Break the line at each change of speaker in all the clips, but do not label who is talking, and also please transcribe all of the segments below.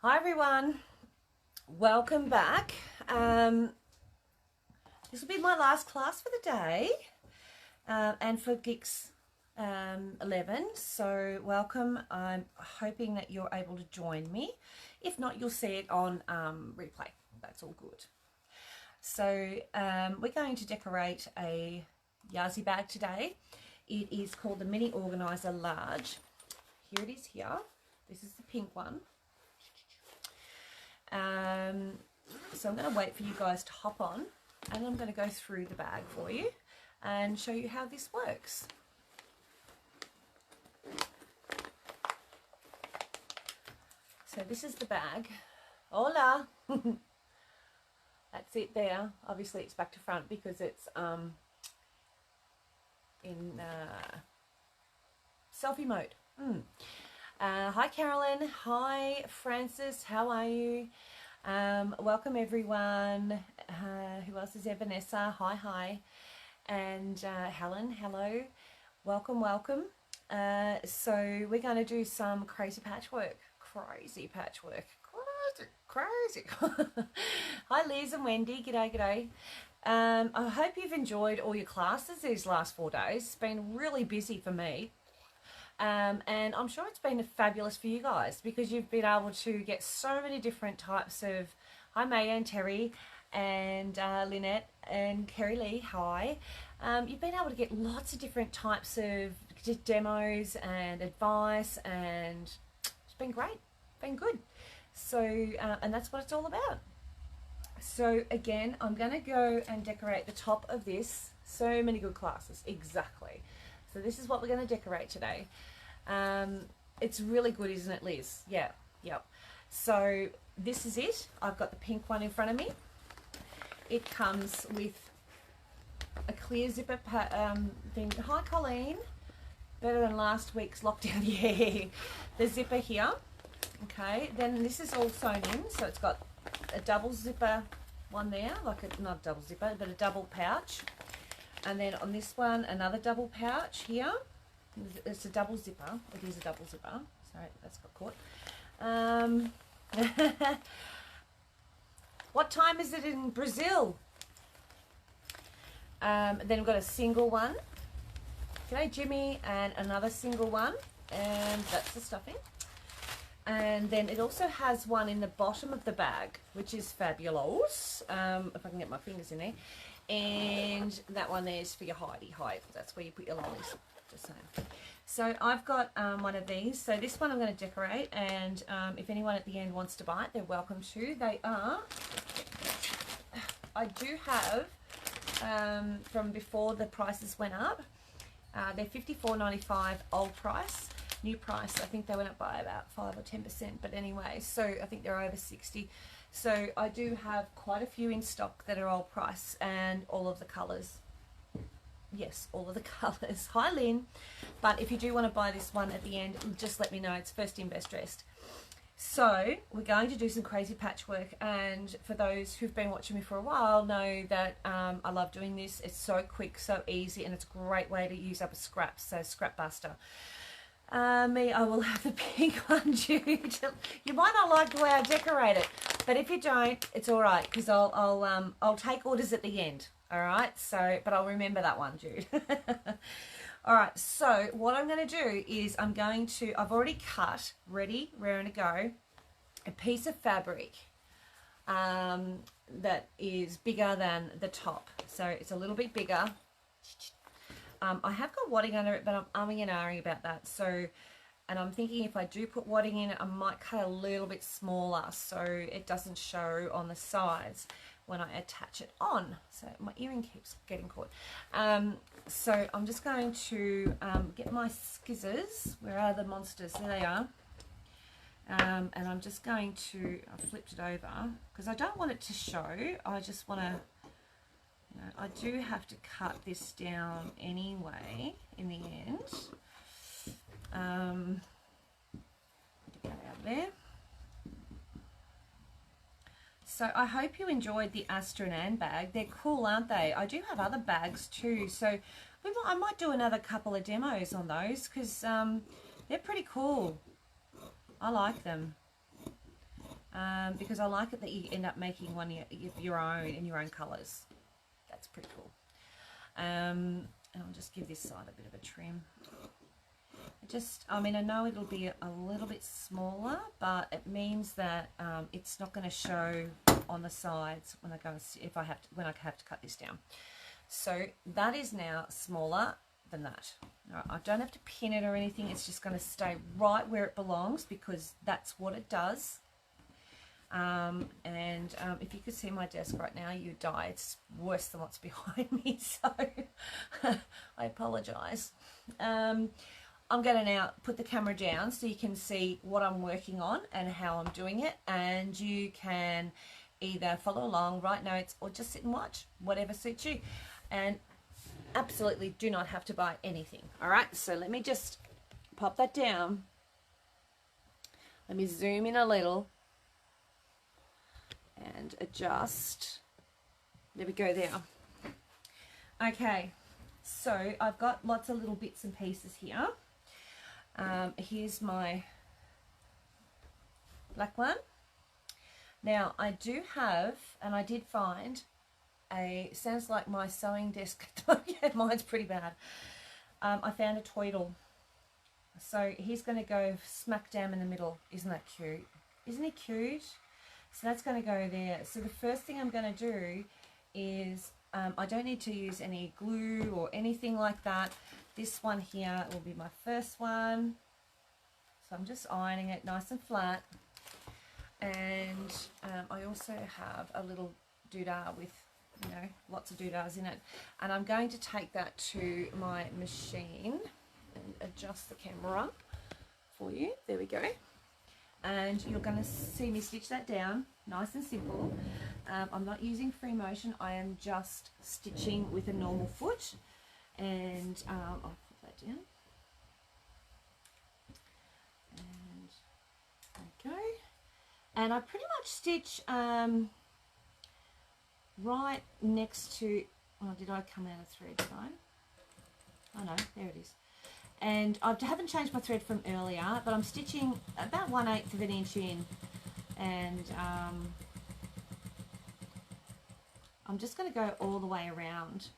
Hi everyone, welcome back. This will be my last class for the day and for Geeks 11, so welcome. I'm hoping that you're able to join me. If not, you'll see it on replay. That's all good. So we're going to decorate a Yazzii bag today. It is called the Mini Organizer Large. Here it is here. This is the pink one. So I'm going to wait for you guys to hop on and I'm going to go through the bag for you and show you how this works. So this is the bag. Hola! That's it there. Obviously it's back to front because it's in selfie mode. Hi Carolyn, hi Francis, how are you? Welcome everyone. Who else is there? Vanessa, hi. And Helen, hello. Welcome. So we're going to do some crazy patchwork. Crazy. Hi Liz and Wendy, g'day. I hope you've enjoyed all your classes these last 4 days. It's been really busy for me. And I'm sure it's been fabulous for you guys because you've been able to get so many different types of, hi Maya and Terry and Lynette and Kerry Lee, hi. You've been able to get lots of different types of demos and advice, and it's been great, been good. So, and that's what it's all about. So again, I'm going to go and decorate the top of this. So many good classes, exactly. So this is what we're going to decorate today. It's really good, isn't it, Liz? Yeah, yep. So this is it. I've got the pink one in front of me. It comes with a clear zipper thing. Hi, Colleen. Better than last week's lockdown. Yeah, the zipper here. Okay, then this is all sewn in. So it's got a double zipper one there, like a, not a double zipper, but a double pouch. And then on this one, another double pouch here. It's a double zipper. It is a double zipper. Sorry, that's got caught. What time is it in Brazil? Then we've got a single one. G'day, Jimmy. And another single one. And that's the stuffing. And then it also has one in the bottom of the bag, which is fabulous. If I can get my fingers in there. And that one there is for your hidey hide. That's where you put your lollies. Just saying. So I've got one of these. So this one I'm going to decorate, and if anyone at the end wants to buy it, they're welcome to. They are. I do have from before the prices went up. They're $54.95 old price. New price, I think they went up by about 5 or 10%. But anyway, so I think they're over 60. So I do have quite a few in stock that are old price, and all of the colours. Yes, all of the colours. Hi Lynn. But if you do want to buy this one at the end, just let me know. It's first in, best dressed. So we're going to do some crazy patchwork, and for those who've been watching me for a while know that I love doing this. It's so quick, so easy, and it's a great way to use up a scrap, so scrap buster. Me, I will have the pink one, Jude. You might not like the way I decorate it, but if you don't, it's all right, because I'll take orders at the end. All right. So, but I'll remember that one, Jude. All right. So what I'm going to do is I've already cut, ready, raring to go, a piece of fabric that is bigger than the top. So it's a little bit bigger. I have got wadding under it, but I'm umming and ahhing about that. So, and I'm thinking if I do put wadding in it, I might cut a little bit smaller so it doesn't show on the sides when I attach it on. So my earring keeps getting caught. So I'm just going to get my scissors. Where are the monsters? There they are. And I'm just going to, I flipped it over because I don't want it to show. I just want to, I do have to cut this down anyway in the end. Get out of there. So I hope you enjoyed the Astra and Anne bag. They're cool, aren't they? I do have other bags too, so I might do another couple of demos on those because they're pretty cool. I like them. because I like it that you end up making one of your own in your own colours. That's pretty cool. And I'll just give this side a bit of a trim. I mean, I know it'll be a little bit smaller, but it means that it's not going to show on the sides when I go when I have to cut this down. So that is now smaller than that. Right, I don't have to pin it or anything. It's just going to stay right where it belongs because that's what it does. If you could see my desk right now, you'd die. It's worse than what's behind me, so I apologise. I'm going to now put the camera down so you can see what I'm working on and how I'm doing it, and you can either follow along, write notes, or just sit and watch, whatever suits you. And absolutely do not have to buy anything. All right, so let me just pop that down. Let me zoom in a little and adjust. There we go there. Okay, so I've got lots of little bits and pieces here. Here's my black one. Now I do have, and I did find, sounds like my sewing desk. Yeah, mine's pretty bad. I found a Tweedle. So he's going to go smack down in the middle. Isn't that cute? Isn't he cute? So that's going to go there. So the first thing I'm going to do is, I don't need to use any glue or anything like that. This one here will be my first one. So I'm just ironing it nice and flat. And I also have a little doodah with, you know, lots of doodahs in it. And I'm going to take that to my machine and adjust the camera for you. There we go. And you're going to see me stitch that down, nice and simple. I'm not using free motion. I am just stitching with a normal foot. And I'll put that down. And there we go. And I pretty much stitch right next to, oh, did I come out of thread? Did I? Oh no, there it is. And I haven't changed my thread from earlier, but I'm stitching about 1/8 of an inch in. And I'm just going to go all the way around.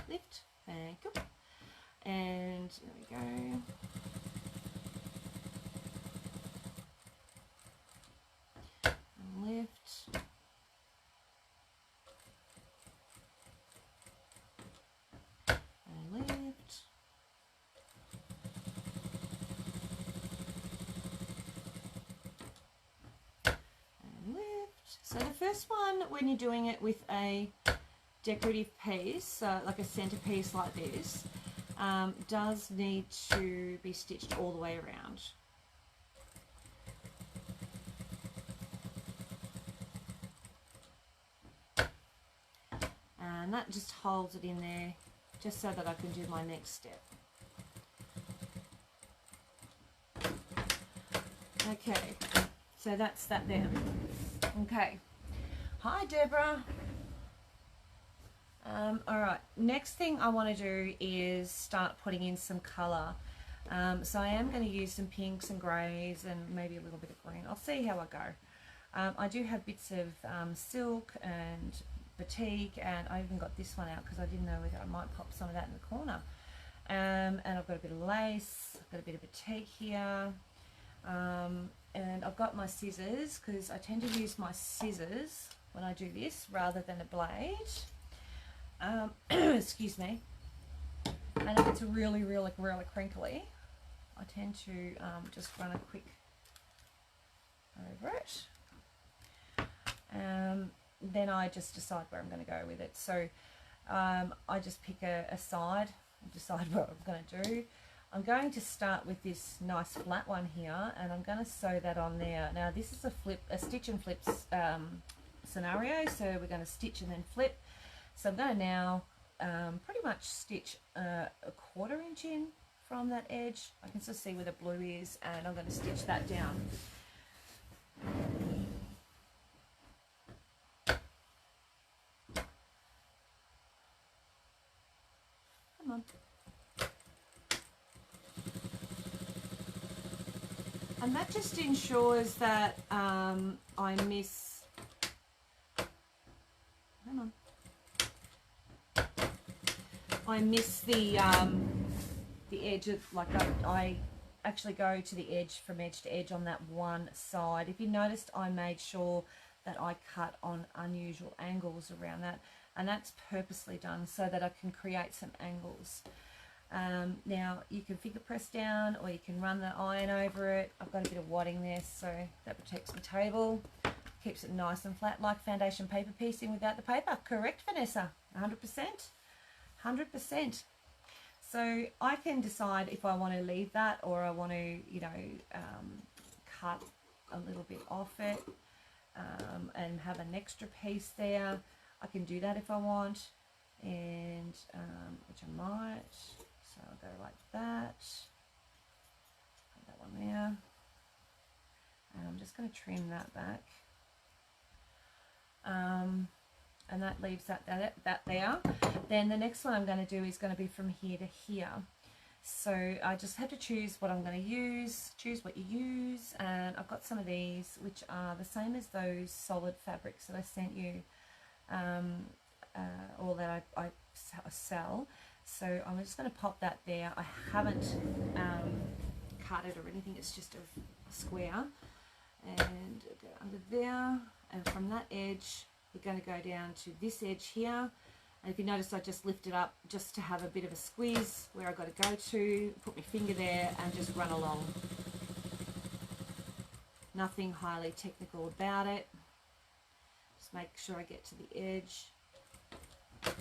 Lift, thank you. And there we go. And lift. And lift. And lift. So the first one, when you're doing it with a decorative piece, like a centerpiece like this, does need to be stitched all the way around. And that just holds it in there, just so that I can do my next step. Okay, so that's that there. Okay. Hi, Deborah. All right, next thing I want to do is start putting in some colour. So I am going to use some pinks and greys and maybe a little bit of green. I'll see how I go. I do have bits of silk and batik, and I even got this one out because I didn't know whether I might pop some of that in the corner. And I've got a bit of lace, I've got a bit of batik here, and I've got my scissors because I tend to use my scissors when I do this rather than a blade. Excuse me. And if it's really crinkly, I tend to just run a quick over it. Then I just decide where I'm going to go with it. So I just pick a side and decide what I'm going to do. I'm going to start with this nice flat one here, and I'm going to sew that on there. Now this is a stitch and flip scenario, so we're going to stitch and then flip. So I'm going to now pretty much stitch a 1/4 inch in from that edge. I can still see where the blue is, and I'm going to stitch that down. Come on. And that just ensures that I miss, hang on, I miss the edge of, like I actually go to the edge from edge to edge on that one side. If you noticed, I made sure that I cut on unusual angles around that, and that's purposely done so that I can create some angles. Now you can finger press down, or you can run the iron over it. I've got a bit of wadding there, so that protects the table, keeps it nice and flat, like foundation paper piecing without the paper. Correct, Vanessa? 100%. 100%. So I can decide if I want to leave that, or I want to, you know, cut a little bit off it and have an extra piece there. I can do that if I want, and which I might. So I'll go like that. Put that one there. And I'm just going to trim that back. And that leaves that there. Then the next one I'm going to do is going to be from here to here. So I just have to choose what I'm going to use, choose what you use, and I've got some of these which are the same as those solid fabrics that I sent you, or that I sell. So I'm just going to pop that there. I haven't cut it or anything, it's just a square, and go under there, and from that edge we're going to go down to this edge here. And if you notice, I just lift it up just to have a bit of a squeeze where I've got to go to, put my finger there and just run along. Nothing highly technical about it. Just make sure I get to the edge. There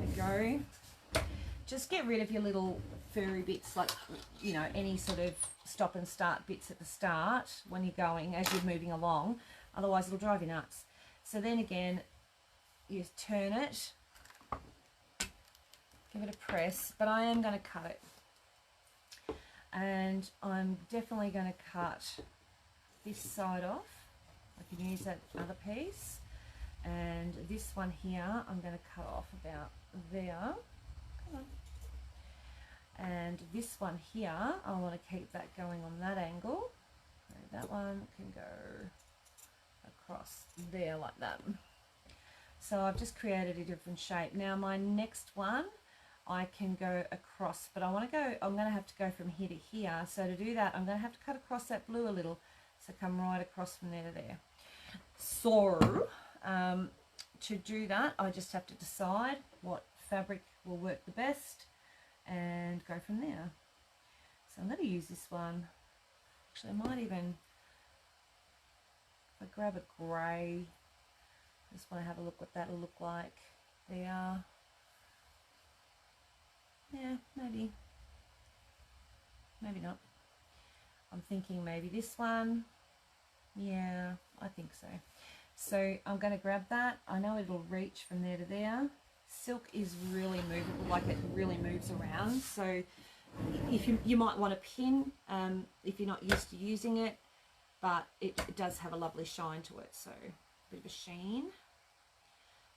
we go. Just get rid of your little furry bits, like, you know, any sort of stop and start bits at the start when you're going, as you're moving along. Otherwise it'll drive you nuts. So then again, you turn it, give it a press, but I am going to cut it. And I'm definitely going to cut this side off. I can use that other piece. And this one here, I'm going to cut off about there. Come on. And this one here, I want to keep that going on that angle. So that one can go across there like that. So I've just created a different shape. Now my next one, I can go across, but I'm going to have to go from here to here. So to do that, I'm going to have to cut across that blue a little. So come right across from there to there. So to do that, I just have to decide what fabric will work the best and go from there. So I'm going to use this one. Actually, I might even, if I grab a grey, I just want to have a look what that'll look like there. Yeah, maybe not. I'm thinking maybe this one. Yeah, I think so. So I'm going to grab that. I know it'll reach from there to there. Silk is really movable, like it really moves around. So if you might want a pin if you're not used to using it, but it does have a lovely shine to it. So a bit of a sheen.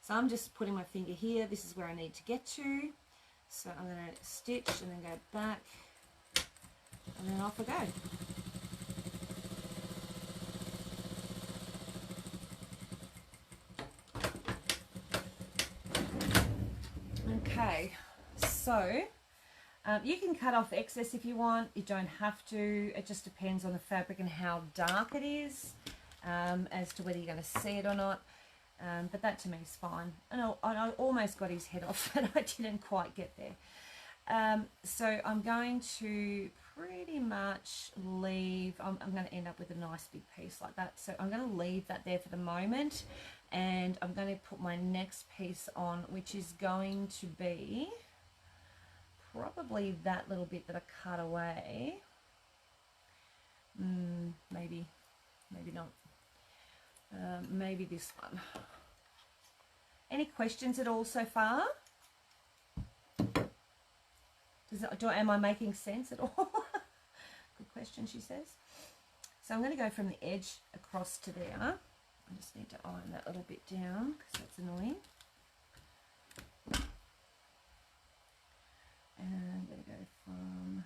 So I'm just putting my finger here. This is where I need to get to. So I'm going to stitch and then go back, and then off I go. Okay, so you can cut off excess if you want. You don't have to. It just depends on the fabric and how dark it is, as to whether you're going to see it or not. But that to me is fine. And I almost got his head off, but I didn't quite get there. So I'm going to pretty much leave, I'm going to end up with a nice big piece like that. So I'm going to leave that there for the moment, and I'm going to put my next piece on, which is going to be probably that little bit that I cut away. Maybe not. Maybe this one. Any questions at all so far? Am I making sense at all? Good question, she says. So I'm going to go from the edge across to there. I just need to iron that little bit down because that's annoying. And I'm going to go from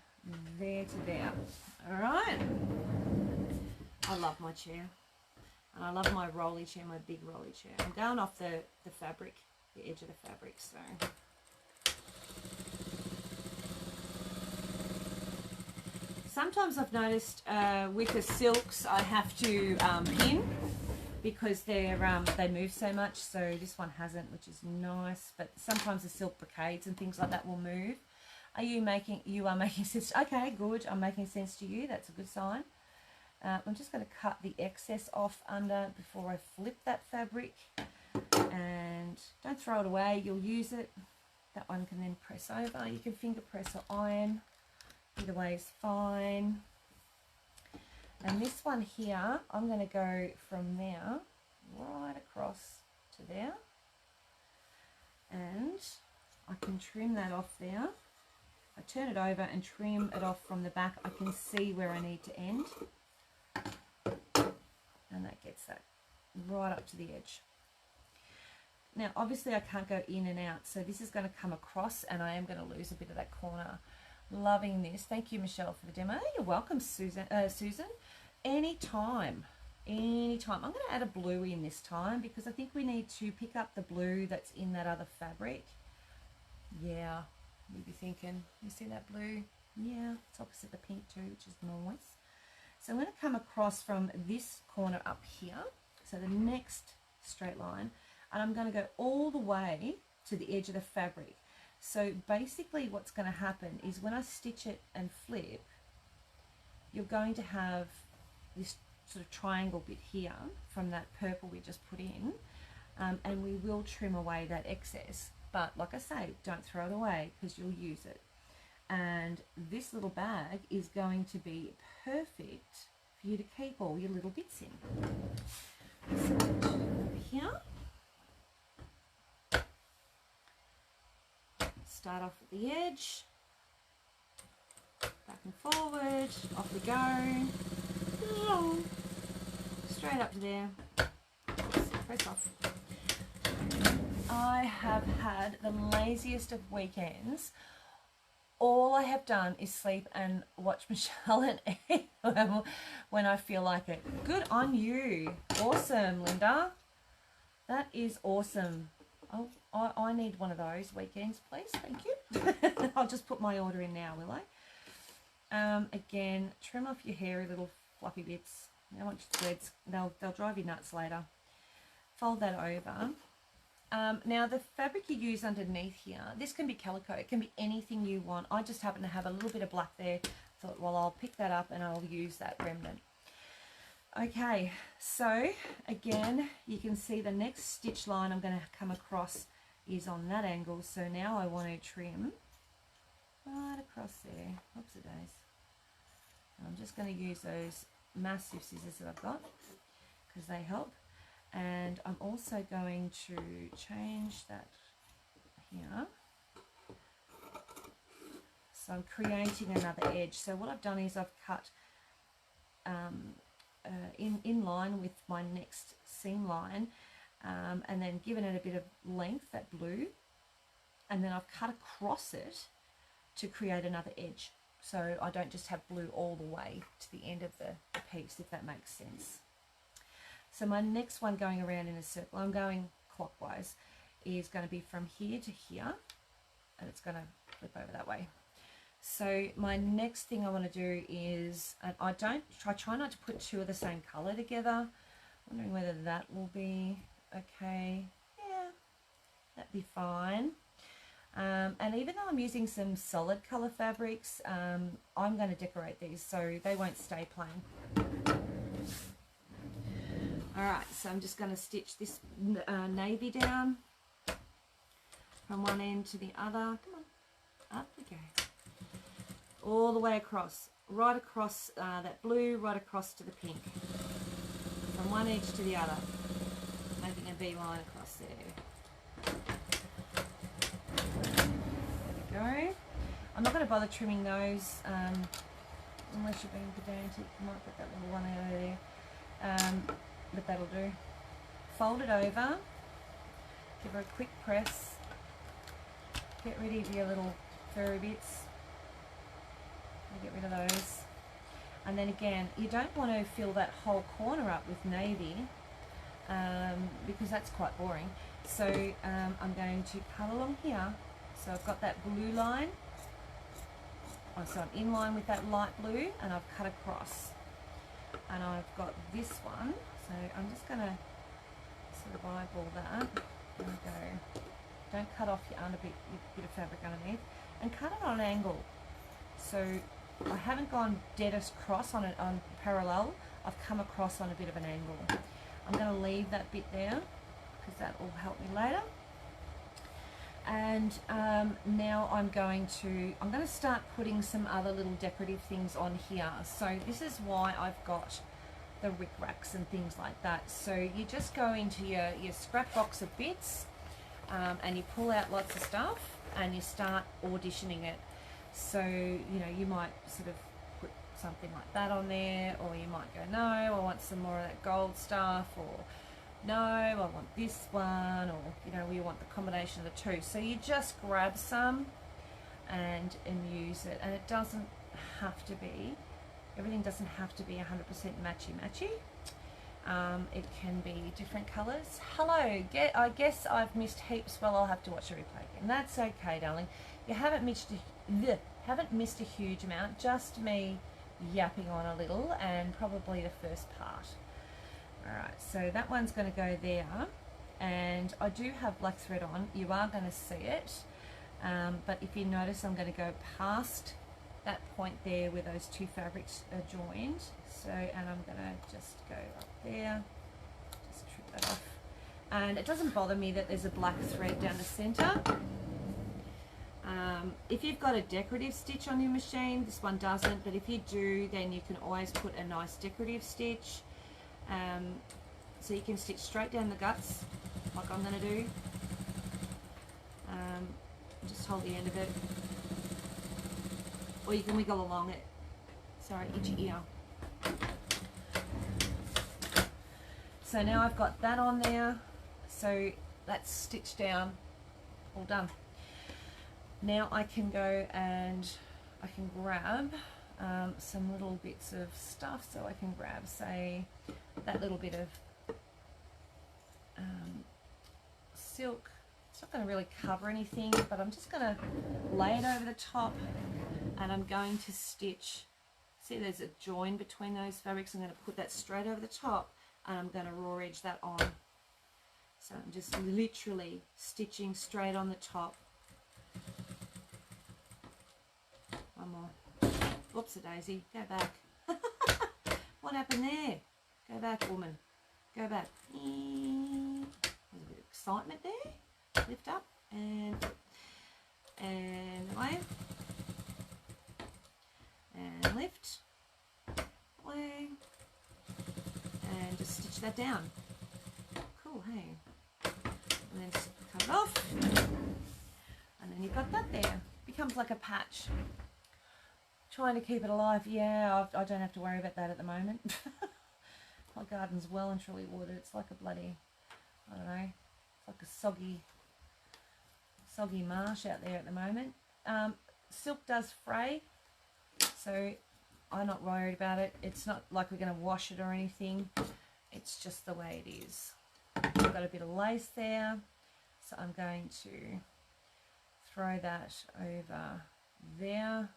there to there. All right. I love my chair. And I love my rolly chair, my big rolly chair. I'm going off the fabric, the edge of the fabric, so. Sometimes I've noticed with the silks I have to pin because they move so much. So this one hasn't, which is nice. But sometimes the silk brocades and things like that will move. You are making sense. Okay, good. I'm making sense to you. That's a good sign. I'm just going to cut the excess off under before I flip that fabric. And don't throw it away. You'll use it. That one can then press over. You can finger press or iron. Either way is fine. And this one here, I'm going to go from there right across to there. And I can trim that off there. I turn it over and trim it off from the back. I can see where I need to end. And that gets that right up to the edge. Now, obviously I can't go in and out, so this is going to come across and I am going to lose a bit of that corner. Loving this. Thank you, Michelle, for the demo. You're welcome, Susan. Anytime. Anytime. I'm going to add a blue in this time because I think we need to pick up the blue that's in that other fabric. Yeah, you'd be thinking, you see that blue? Yeah, it's opposite the pink too, which is nice. So I'm going to come across from this corner up here, so the next straight line, and I'm going to go all the way to the edge of the fabric. So basically what's going to happen is when I stitch it and flip, you're going to have this sort of triangle bit here from that purple we just put in, and we will trim away that excess. But like I say, don't throw it away because you'll use it. And this little bag is going to be perfect for you to keep all your little bits in. So here. Start off at the edge, back and forward, off we go, straight up to there, press off. I have had the laziest of weekends. All I have done is sleep and watch Michelle and eat when I feel like it. Good on you. Awesome, Linda. That is awesome. Oh, I need one of those weekends, please. Thank you. I'll just put my order in now, will I? Again, trim off your hairy little fluffy bits. I want your threads. They'll drive you nuts later. Fold that over. Now, the fabric you use underneath here, this can be calico. It can be anything you want. I just happen to have a little bit of black there. Thought, well, I'll pick that up and I'll use that remnant. Okay, so again, you can see the next stitch line I'm going to come across is on that angle. So now I want to trim right across there. Oops, it is. I'm just going to use those massive scissors that I've got because they help. And I'm also going to change that here. So I'm creating another edge. So what I've done is I've cut in line with my next seam line, and then given it a bit of length, that blue, and then I've cut across it to create another edge, so I don't just have blue all the way to the end of the piece, if that makes sense. So my next one going around in a circle, I'm going clockwise, is going to be from here to here, and it's going to flip over that way. So my next thing I want to do is, and I try not to put two of the same color together. Wondering whether that will be okay. Yeah, that'd be fine. And even though I'm using some solid color fabrics, I'm going to decorate these so they won't stay plain. Alright, so I'm just going to stitch this navy down from one end to the other. Come on, up we go. All the way across, right across that blue, right across to the pink. From one edge to the other, making a beeline across there. There we go. I'm not going to bother trimming those unless you're being pedantic. You might put that little one out of there, but that'll do. Fold it over, give her a quick press, get rid of your little furry bits. I'll get rid of those. And then again, you don't want to fill that whole corner up with navy because that's quite boring. So I'm going to cut along here. So I've got that blue line. Oh, so I'm in line with that light blue and I've cut across. And I've got this one. So I'm just going to sort of eyeball that. There we go. Don't cut off your bit of fabric underneath. And cut it on an angle. So I haven't gone dead across on parallel. I've come across on a bit of an angle. I'm going to leave that bit there because that will help me later. And now I'm going to start putting some other little decorative things on here. So this is why I've got the rick racks and things like that. So you just go into your scrap box of bits and you pull out lots of stuff and you start auditioning it. So, you know, you might sort of put something like that on there, or you might go, no, I want some more of that gold stuff, or no, I want this one, or, you know, we want the combination of the two. So you just grab some and use it. And it doesn't have to be, everything doesn't have to be 100% matchy-matchy. It can be different colours. Hello, I guess I've missed heaps. Well, I'll have to watch the replay again. That's okay, darling. You haven't missed a huge amount, just me yapping on a little and probably the first part. Alright, so that one's going to go there, and I do have black thread on. You are going to see it, but if you notice, I'm going to go past that point there where those two fabrics are joined. So, and I'm going to just go up there, just trim that off. And it doesn't bother me that there's a black thread down the center. If you've got a decorative stitch on your machine, this one doesn't, but if you do, then you can always put a nice decorative stitch. So you can stitch straight down the guts, like I'm going to do. Just hold the end of it. Or you can wiggle along it. Sorry, itchy ear. So now I've got that on there. So that's stitched down, all done. Now I can go and I can grab some little bits of stuff. So I can grab, say, that little bit of silk. It's not going to really cover anything, but I'm just going to lay it over the top, and I'm going to stitch. See, there's a join between those fabrics. I'm going to put that straight over the top, and I'm going to raw edge that on. So I'm just literally stitching straight on the top. One more. Oops, a daisy. Go back. What happened there? Go back, woman. Go back. There's a bit of excitement there. Lift up and away. And lift. Away. And just stitch that down. Cool, hey? And then just cut it off. And then you've got that there. Becomes like a patch. Trying to keep it alive. Yeah, I don't have to worry about that at the moment. My garden's well and truly watered. It's like a bloody, I don't know, it's like a soggy marsh out there at the moment. Silk does fray, so I'm not worried about it. It's not like we're going to wash it or anything. It's just the way it is. I've got a bit of lace there, so I'm going to throw that over there.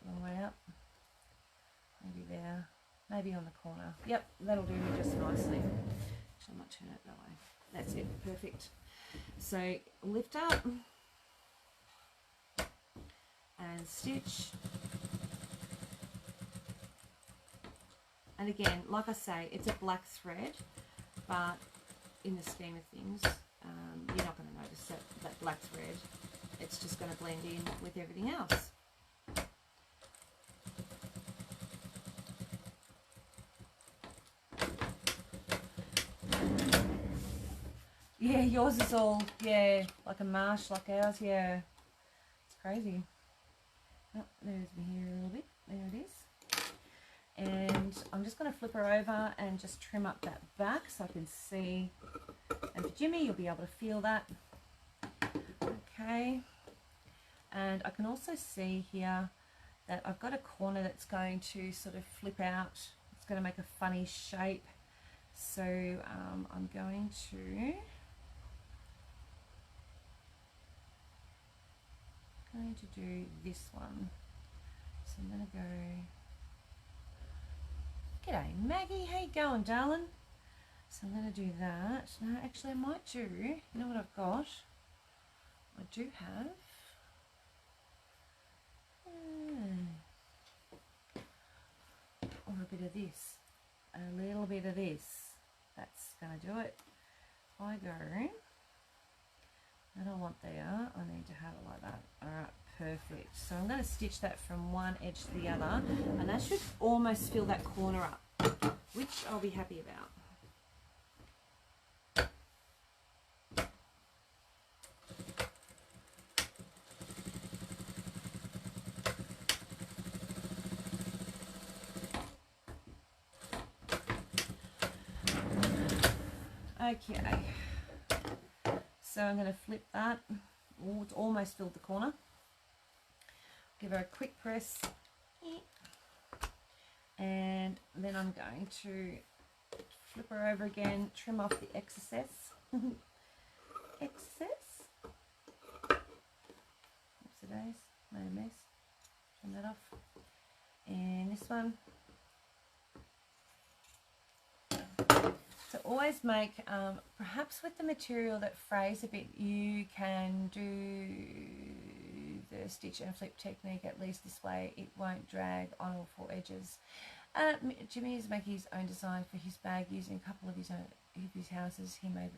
Long way up. Maybe there. Maybe on the corner. Yep, that'll do me just nicely. Actually, I might turn it that way. That's it. Perfect. So lift up and stitch. And again, like I say, it's a black thread, but in the scheme of things, you're not going to notice that black thread. It's just going to blend in with everything else. Yeah, yours is all, yeah, like a marsh like ours, yeah. It's crazy. Oh, there's me here a little bit. There it is. And I'm just going to flip her over and just trim up that back so I can see. And for Jimmy, you'll be able to feel that. Okay. And I can also see here that I've got a corner that's going to sort of flip out. It's going to make a funny shape. So I'm going to do this one. So I'm going to go, g'day Maggie, how you going, darling? So I'm going to do that. No, actually I might do, you know what I've got? I do have or a bit of this, a little bit of this. That's going to do it. If I go, I don't want there, I need to have it like that. Alright, perfect. So I'm going to stitch that from one edge to the other, and that should almost fill that corner up, which I'll be happy about. Okay, so I'm going to flip that. Oh, it's almost filled the corner. Give her a quick press, and then I'm going to flip her over again, trim off the excess. Excess. What's days? Made a mess. Trim that off. And this one. So always make, perhaps with the material that frays a bit, you can do the stitch and flip technique, at least this way it won't drag on all four edges. Jimmy is making his own design for his bag using a couple of his houses he made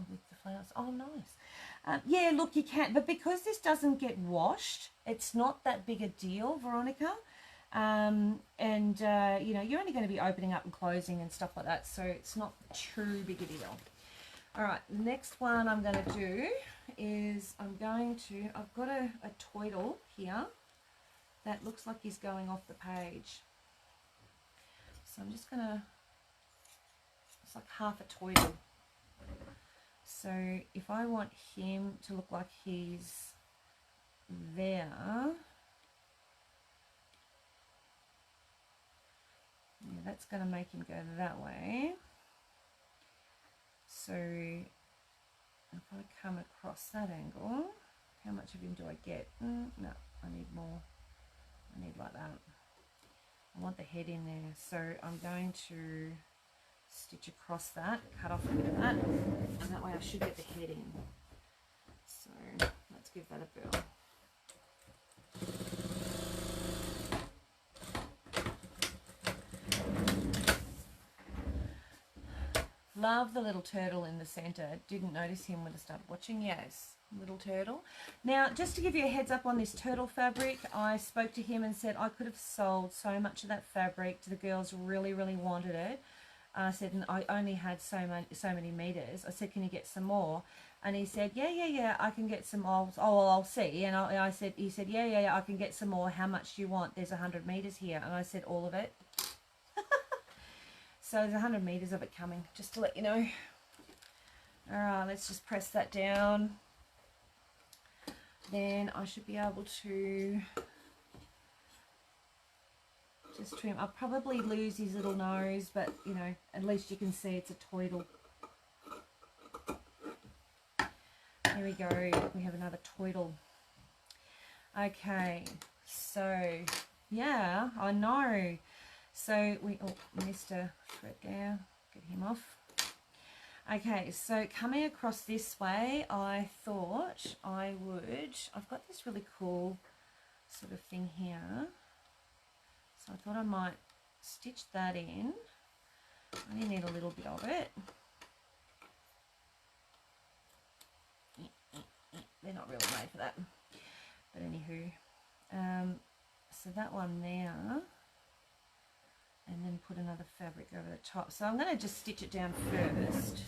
with the flowers. Oh, nice. Yeah, look, you can, but because this doesn't get washed, it's not that big a deal, Veronica. You know, you're only going to be opening up and closing and stuff like that, so it's not too big a deal. All right, the next one I'm going to do is I've got a toidle here that looks like he's going off the page. So I'm just going to, it's like half a toidle. So if I want him to look like he's there, yeah, that's going to make him go that way. So if I come across that angle, how much of him do I get? No, I need more. I need like that. I want the head in there. So I'm going to stitch across that, cut off a bit of that, and that way I should get the head in. So let's give that a whirl. Love the little turtle in the center. Didn't notice him when I started watching. Yes, little turtle. Now, just to give you a heads up on this turtle fabric, I spoke to him and said I could have sold so much of that fabric. The girls really, really wanted it. I said, and I only had so many meters. I said, can you get some more? And he said, yeah, I can get some more. Oh, well, I'll see. And he said, yeah, I can get some more. How much do you want? There's 100 meters here. And I said, all of it. So there's 100 meters of it coming, just to let you know. All right, let's just press that down. Then I should be able to just trim. I'll probably lose his little nose, but you know, at least you can see it's a toidle. Here we go. We have another toidle. Okay, so yeah, I know. So we missed a thread there. Get him off. Okay, so coming across this way, I thought I would. I've got this really cool sort of thing here. So I thought I might stitch that in. I only need a little bit of it. They're not really made for that. But anywho, so that one there. And then put another fabric over the top. So I'm going to just stitch it down first.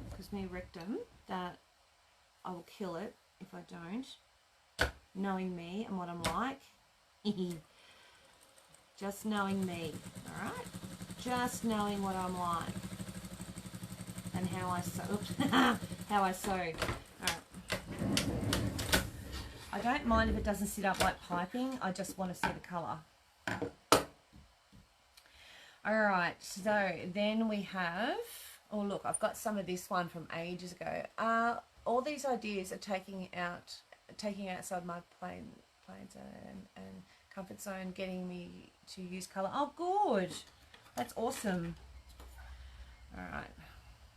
Because me rectum, that I will kill it if I don't. Knowing me and what I'm like. Just knowing me, alright? Just knowing what I'm like. And how I sew. Oops. How I sew. Alright. I don't mind if it doesn't sit up like piping. I just want to see the colour. Alright, so then we have, oh look, I've got some of this one from ages ago. All these ideas are taking outside my plain zone and comfort zone, getting me to use colour. Oh, good. That's awesome. Alright,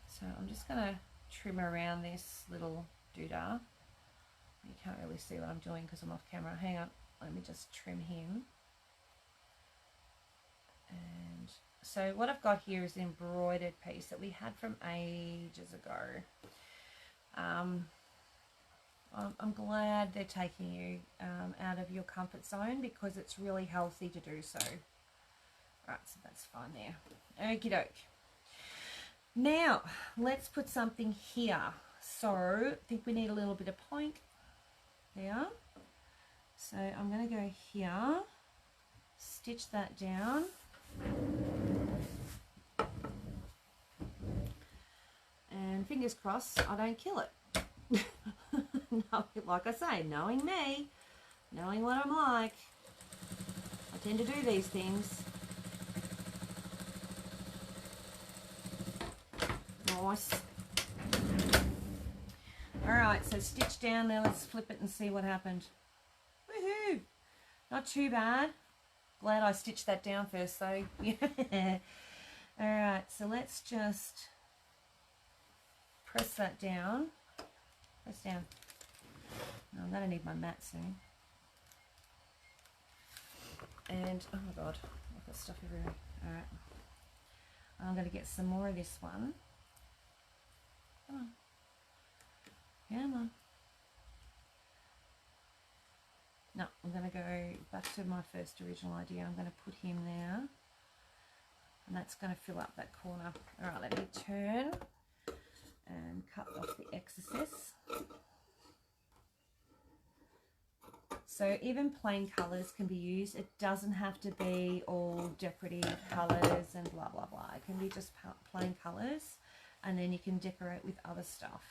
so I'm just going to trim around this little doodah. You can't really see what I'm doing because I'm off camera. Hang on, let me just trim him. And so what I've got here is an embroidered piece that we had from ages ago. I'm glad they're taking you out of your comfort zone because it's really healthy to do so. Right, so that's fine there. Okie doke. Now, let's put something here. So, I think we need a little bit of point there. So, I'm going to go here, stitch that down. And fingers crossed I don't kill it. No, like I say, knowing me, knowing what I'm like, I tend to do these things. Nice. Alright, so stitch down now. Let's flip it and see what happened. Woohoo! Not too bad. Glad I stitched that down first though. Yeah. Alright, so let's just press that down. Press down. I'm going to need my mat soon. And, oh my god, I've got stuff everywhere. Alright. I'm going to get some more of this one. Come on. Come on. No, I'm going to go back to my first original idea. I'm going to put him there. And that's going to fill up that corner. Alright, let me turn and cut off the excess. So even plain colours can be used. It doesn't have to be all decorative colours and blah blah blah. It can be just plain colours, and then you can decorate with other stuff.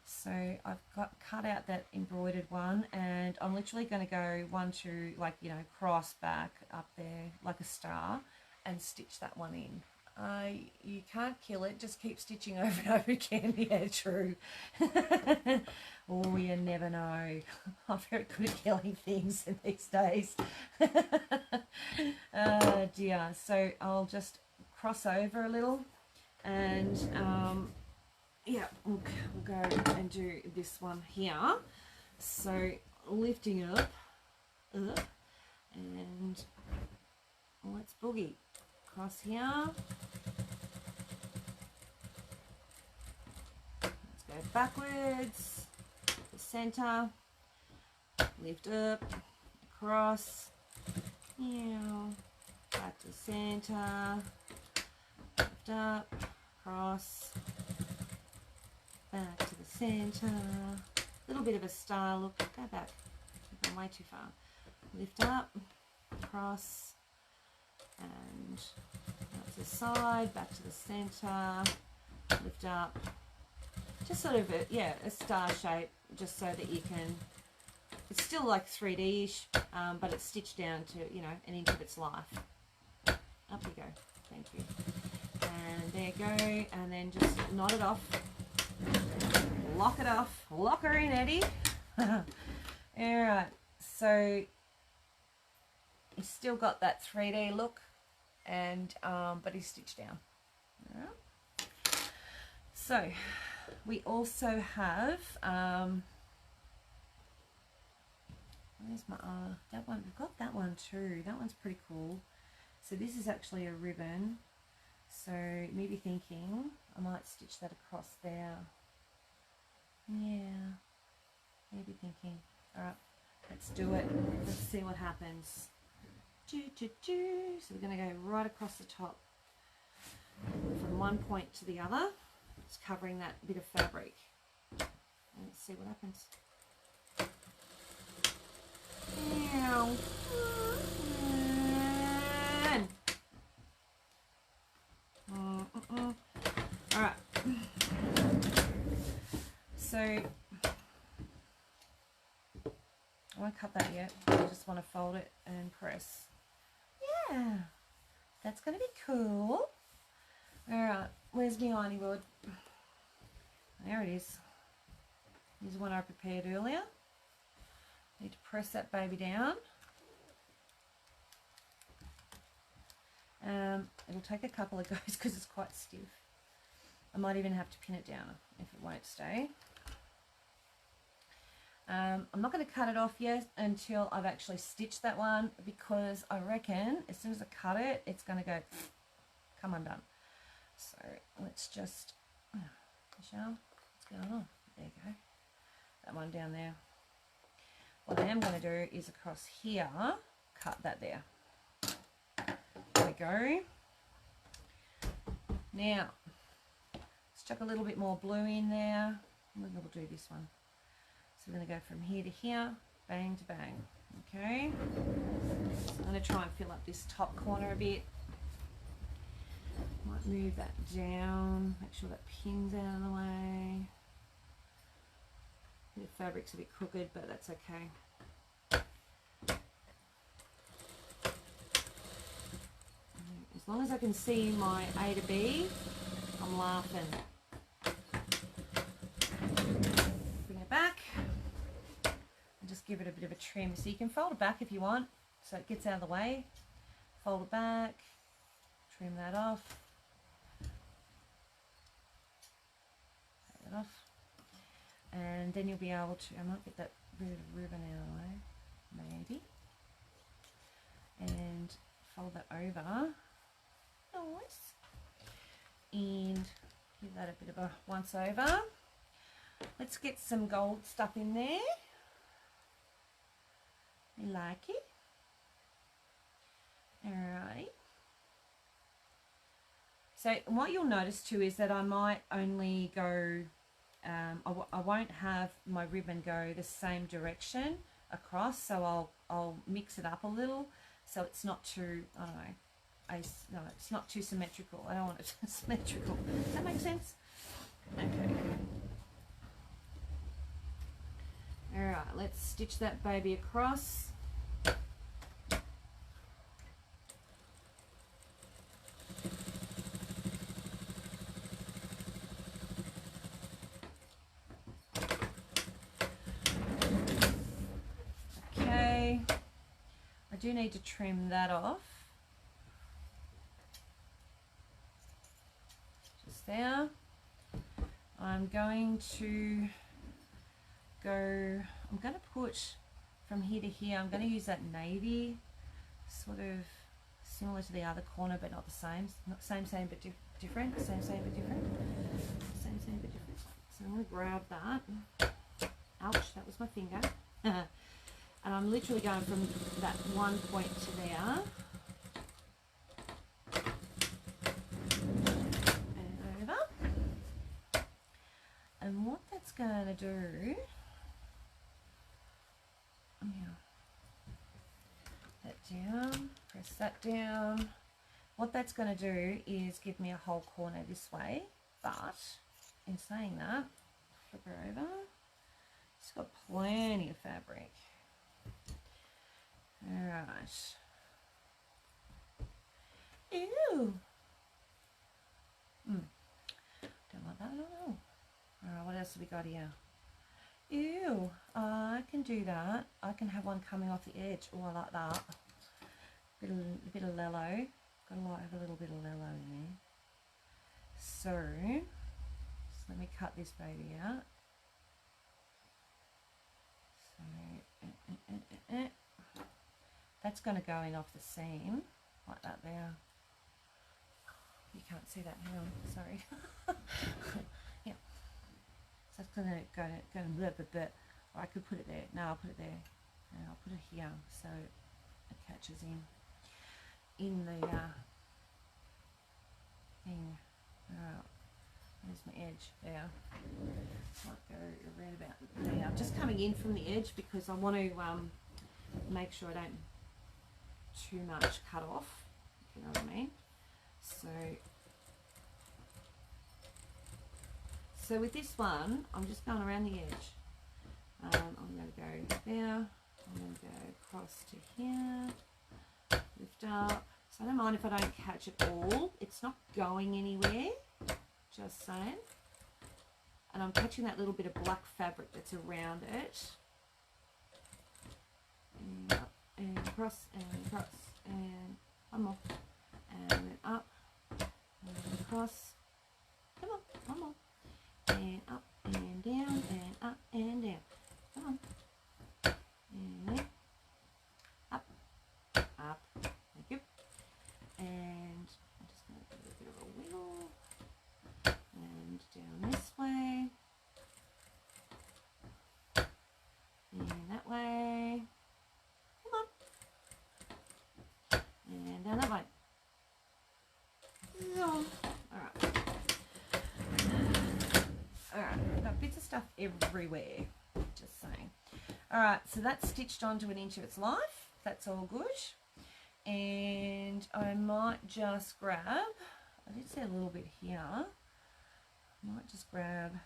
So I've got cut out that embroidered one, and I'm literally going to go 1, 2, like, you know, cross back up there like a star and stitch that one in. You can't kill it, just keep stitching over and over again. Yeah, true. Oh, you never know. I'm very good at killing things in these days. Oh dear. So I'll just cross over a little, and yeah, we'll go and do this one here. So lifting up, and let's boogie. Cross here. Let's go backwards, the center, lift up, across, back to center, lift up, cross, back to the center. A little bit of a star look. Go back. I've gone way too far. Lift up, cross, and out to the side, back to the center, lift up, just sort of a star shape, just so that you can, it's still like 3D-ish, but it's stitched down to, you know, an inch of its life. Up you go. Thank you. And there you go, and then just knot it off, lock it off, lock her in, Eddie. Alright, so he's still got that 3D look, and but he's stitched down. Alright. So we also have where's my that one? We've got that one too. That one's pretty cool. So this is actually a ribbon. So maybe thinking I might stitch that across there. Yeah, maybe thinking. Alright, let's do it. Let's see what happens. So we're going to go right across the top from one point to the other, just covering that bit of fabric. And let's see what happens. Alright, so just want to fold it and press. Yeah, that's going to be cool. All right, where's my ironing board? There it is. Here's one I prepared earlier. Need to press that baby down. It'll take a couple of goes because it's quite stiff. I might even have to pin it down if it won't stay. I'm not going to cut it off yet until I've actually stitched that one, because I reckon as soon as I cut it, it's going to go come undone. So let's just, Michelle, what's going on? There you go. That one down there. What I am going to do is across here, cut that there. There we go. Now, let's chuck a little bit more blue in there. We'll do this one. So we're going to go from here to here, bang to bang. Okay. I'm going to try and fill up this top corner a bit. Might move that down, make sure that pin's out of the way. The fabric's a bit crooked, but that's okay. As long as I can see my A to B, I'm laughing. Bring it back and just give it a bit of a trim. So you can fold it back if you want, so it gets out of the way. Fold it back, trim that off. Take that off. And then you'll be able to, I might get that bit of ribbon out of the way, maybe. And fold that over. Nice. And give that a bit of a once over. Let's get some gold stuff in there. I like it. Alright. So what you'll notice too is that I might only go, I won't have my ribbon go the same direction across, so I'll mix it up a little so it's not too, I don't know, no, it's not too symmetrical. I don't want it symmetrical. Does that make sense? Okay. Alright, let's stitch that baby across. Okay, I do need to trim that off. Just there. I'm going to put from here to here, I'm going to use that navy, sort of similar to the other corner but not the same. Not same but different. Same but different. Same but different. So I'm going to grab that. Ouch, that was my finger. And I'm literally going from that one point to there. And over. And what that's going to do, that down, press that down. What that's going to do is give me a whole corner this way, but in saying that, flip her over. It's got plenty of fabric. Alright. Ew. Don't like that at all. Alright, what else have we got here? Ew. I can do that. I can have one coming off the edge. Oh, I like that. Bit of lello. Gotta have a little bit of lello in there. So let me cut this baby out. So that's going to go in off the seam like that there. You can't see that. Hang on, sorry. Yeah. So that's going to go blah, blah, blah. Or I could put it there. No, I'll put it there. And I'll put it here so it catches in the thing. Alright. There's my edge there. Might go around about there. I'm just coming in from the edge because I want to make sure I don't too much cut off, if you know what I mean. So with this one, I'm just going around the edge. I'm going to go there, I'm going to go across to here, lift up. So I don't mind if I don't catch it all. It's not going anywhere, just saying. And I'm catching that little bit of black fabric that's around it. And up and across and one more. And then up and across. Come on, one more. And up and down and up and down. Come on. And up, up. Thank you. And I'm just going to do a bit of a wiggle. And down this way. And that way. Come on. And down that way. Alright. Alright, I've got bits of stuff everywhere. Just saying. Alright, so that's stitched onto an inch of its life. That's all good. And I might just grab, I did see a little bit here. I might just grab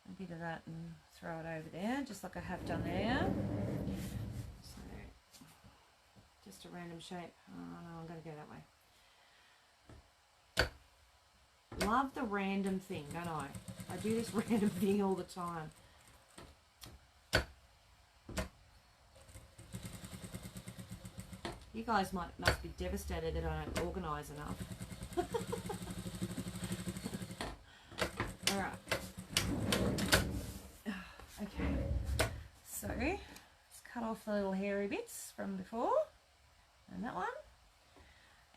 a bit of that and throw it over there, just like I have done there. So, just a random shape. Oh no, I'm going to go that way. Love the random thing, don't I? I do this random thing all the time. You guys must be devastated that I don't organise enough. Alright. Okay. So, let's cut off the little hairy bits from before. And that one.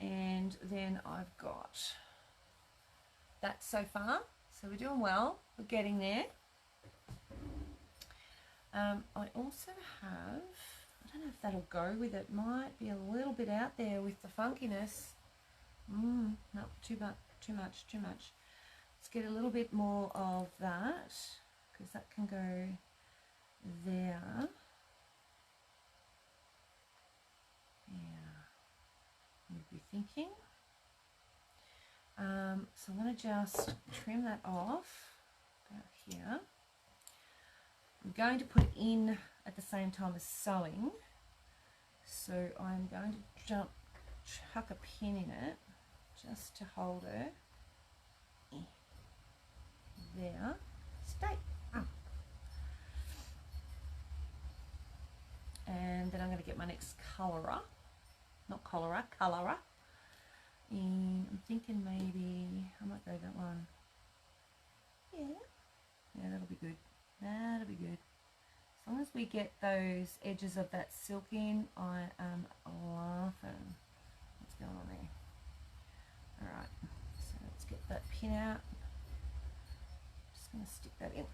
And then I've got that so far. So we're doing well. We're getting there. I also have, I don't know if that'll go with it. Might be a little bit out there with the funkiness. No, too much. Let's get a little bit more of that, because that can go there. Yeah, you'd be thinking. So I'm going to just trim that off about here. I'm going to put it in at the same time as sewing, so I'm going to chuck a pin in it just to hold her there. Stay up. And then I'm going to get my next colorer, not collarer, colorer. And I'm thinking maybe I might go that one. Yeah, that'll be good. That'll be good. As long as we get those edges of that silk in, I am laughing. What's going on there? Alright, so let's get that pin out. Just going to stick that in.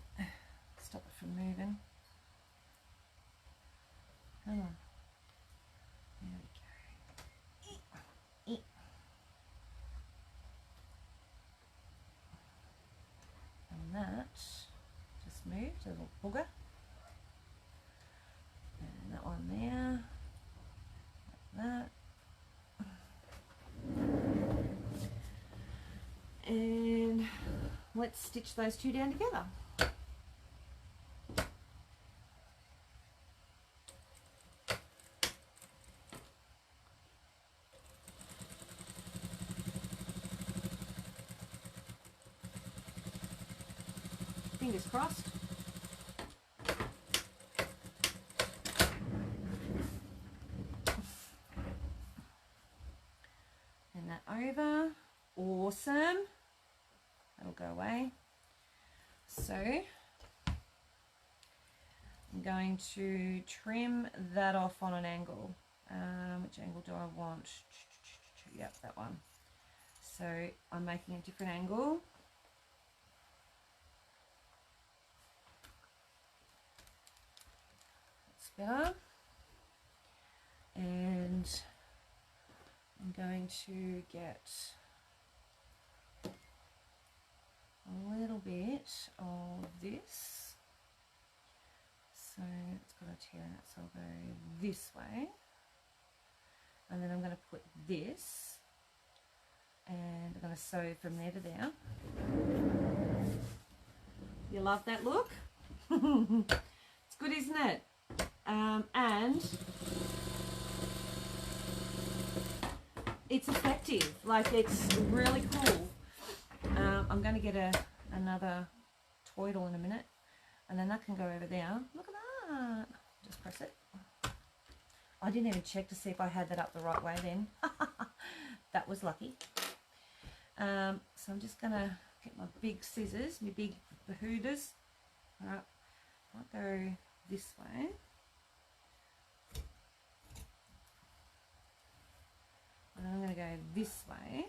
Stop it from moving. Come on. There we go. And that just moved, a little booger. And that one there, like that. And let's stitch those two down together. Fingers crossed. And that over. Awesome. That'll go away. So I'm going to trim that off on an angle. Which angle do I want? Yep, that one. So I'm making a different angle. Better. And I'm going to get a little bit of this. So it's got a tear in it, so I'll go this way. And then I'm going to put this, and I'm going to sew from there to there. You love that look? It's good, isn't it? And it's effective. Like, it's really cool. I'm going to get another twiddle in a minute, and then that can go over there. Look at that. Just press it. I didn't even check to see if I had that up the right way then. That was lucky. So I'm just going to get my big scissors, my big behoodas. All right, I'll go this way. And I'm going to go this way.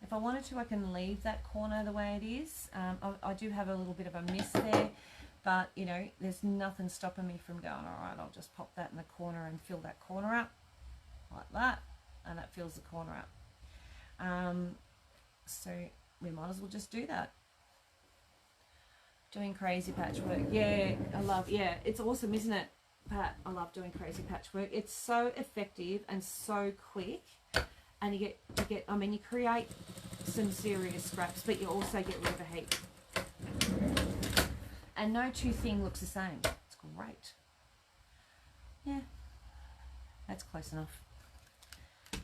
If I wanted to, I can leave that corner the way it is. I do have a little bit of a miss there, but you know, there's nothing stopping me from going, all right, I'll just pop that in the corner and fill that corner up like that, and that fills the corner up. So we might as well just do that. Doing crazy patchwork. Yeah, it's awesome, isn't it, Pat? I love doing crazy patchwork. It's so effective and so quick, and you get I mean, you create some serious scraps, but you also get rid of a heap. And no two thing looks the same. It's great. Yeah, that's close enough.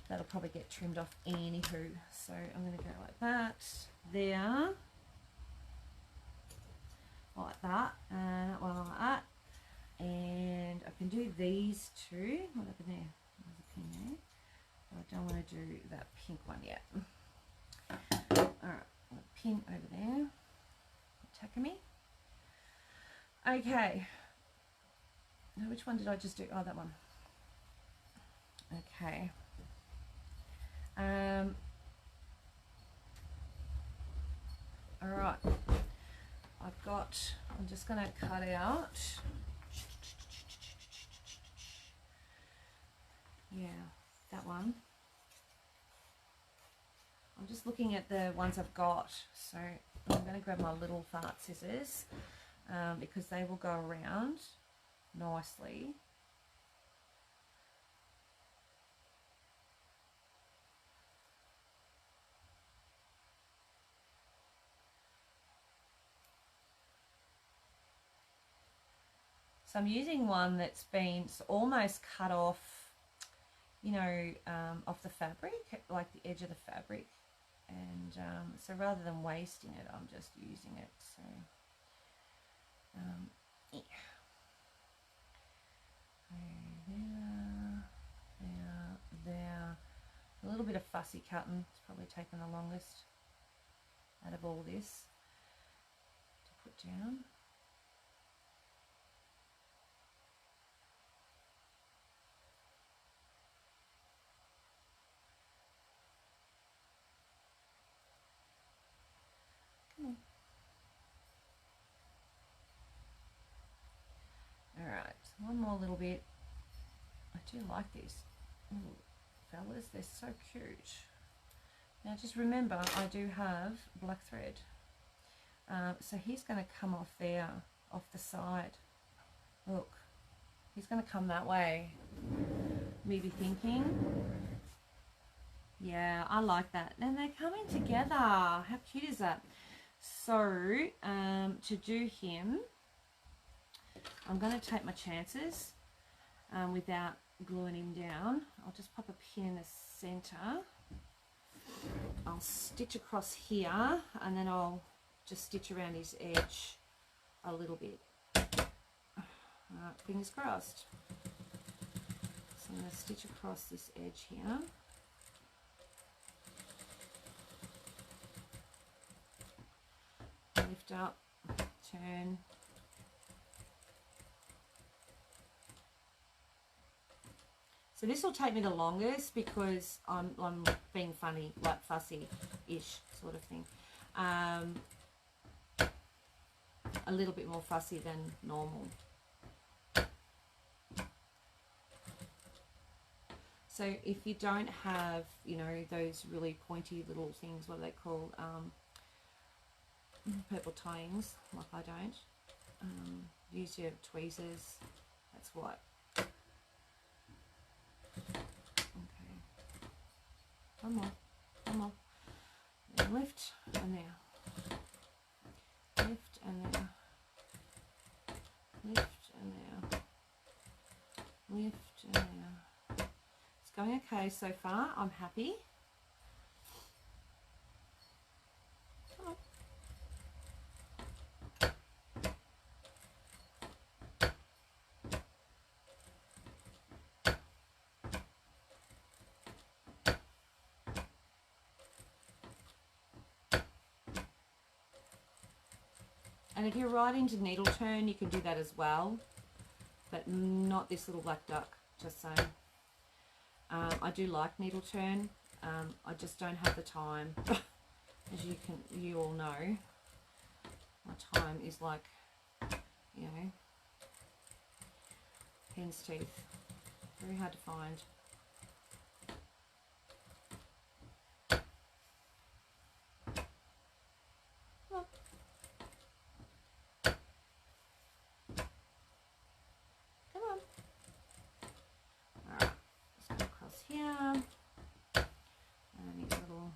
That'll probably get trimmed off anywho. So I'm going to go like that, there, like that, and that one like that. And I can do these two. What happened there? There's a pin there. But I don't want to do that pink one yet. Alright, pin over there. Attacking me. Okay. Now, which one did I just do? Oh, that one. Okay. Alright. I'm just going to cut out. Yeah, that one. I'm just looking at the ones I've got, so I'm going to grab my little fart scissors because they will go around nicely. So I'm using one that's been almost cut off, you know, off the fabric, like the edge of the fabric. And so rather than wasting it, I'm just using it. So, yeah. There. A little bit of fussy cutting. It's probably taken the longest out of all this to put down. Alright, one more little bit. I do like these little fellas, they're so cute. Now just remember, I do have black thread. So he's going to come off there, off the side. Look, he's going to come that way. Maybe thinking, yeah, I like that. And they're coming together. How cute is that? So, to do him, I'm going to take my chances without gluing him down. I'll just pop a pin in the center. I'll stitch across here, and then I'll just stitch around his edge a little bit. Fingers crossed. So I'm going to stitch across this edge here. Lift up, turn. So this will take me the longest because I'm being funny, like fussy-ish sort of thing. A little bit more fussy than normal. So if you don't have, you know, those really pointy little things, what are they called? Purple tie-ins, like I don't. Use your tweezers. That's what. Okay. One more. Then lift and there. Lift and there. Lift and there. It's going okay so far. I'm happy. Come on. And if you're right into needle turn, you can do that as well, but not this little black duck, just saying. I do like needle turn. I just don't have the time. As you all know, my time is like, you know, hen's teeth. Very hard to find. Look. Come on. Alright, let's go across here. And these little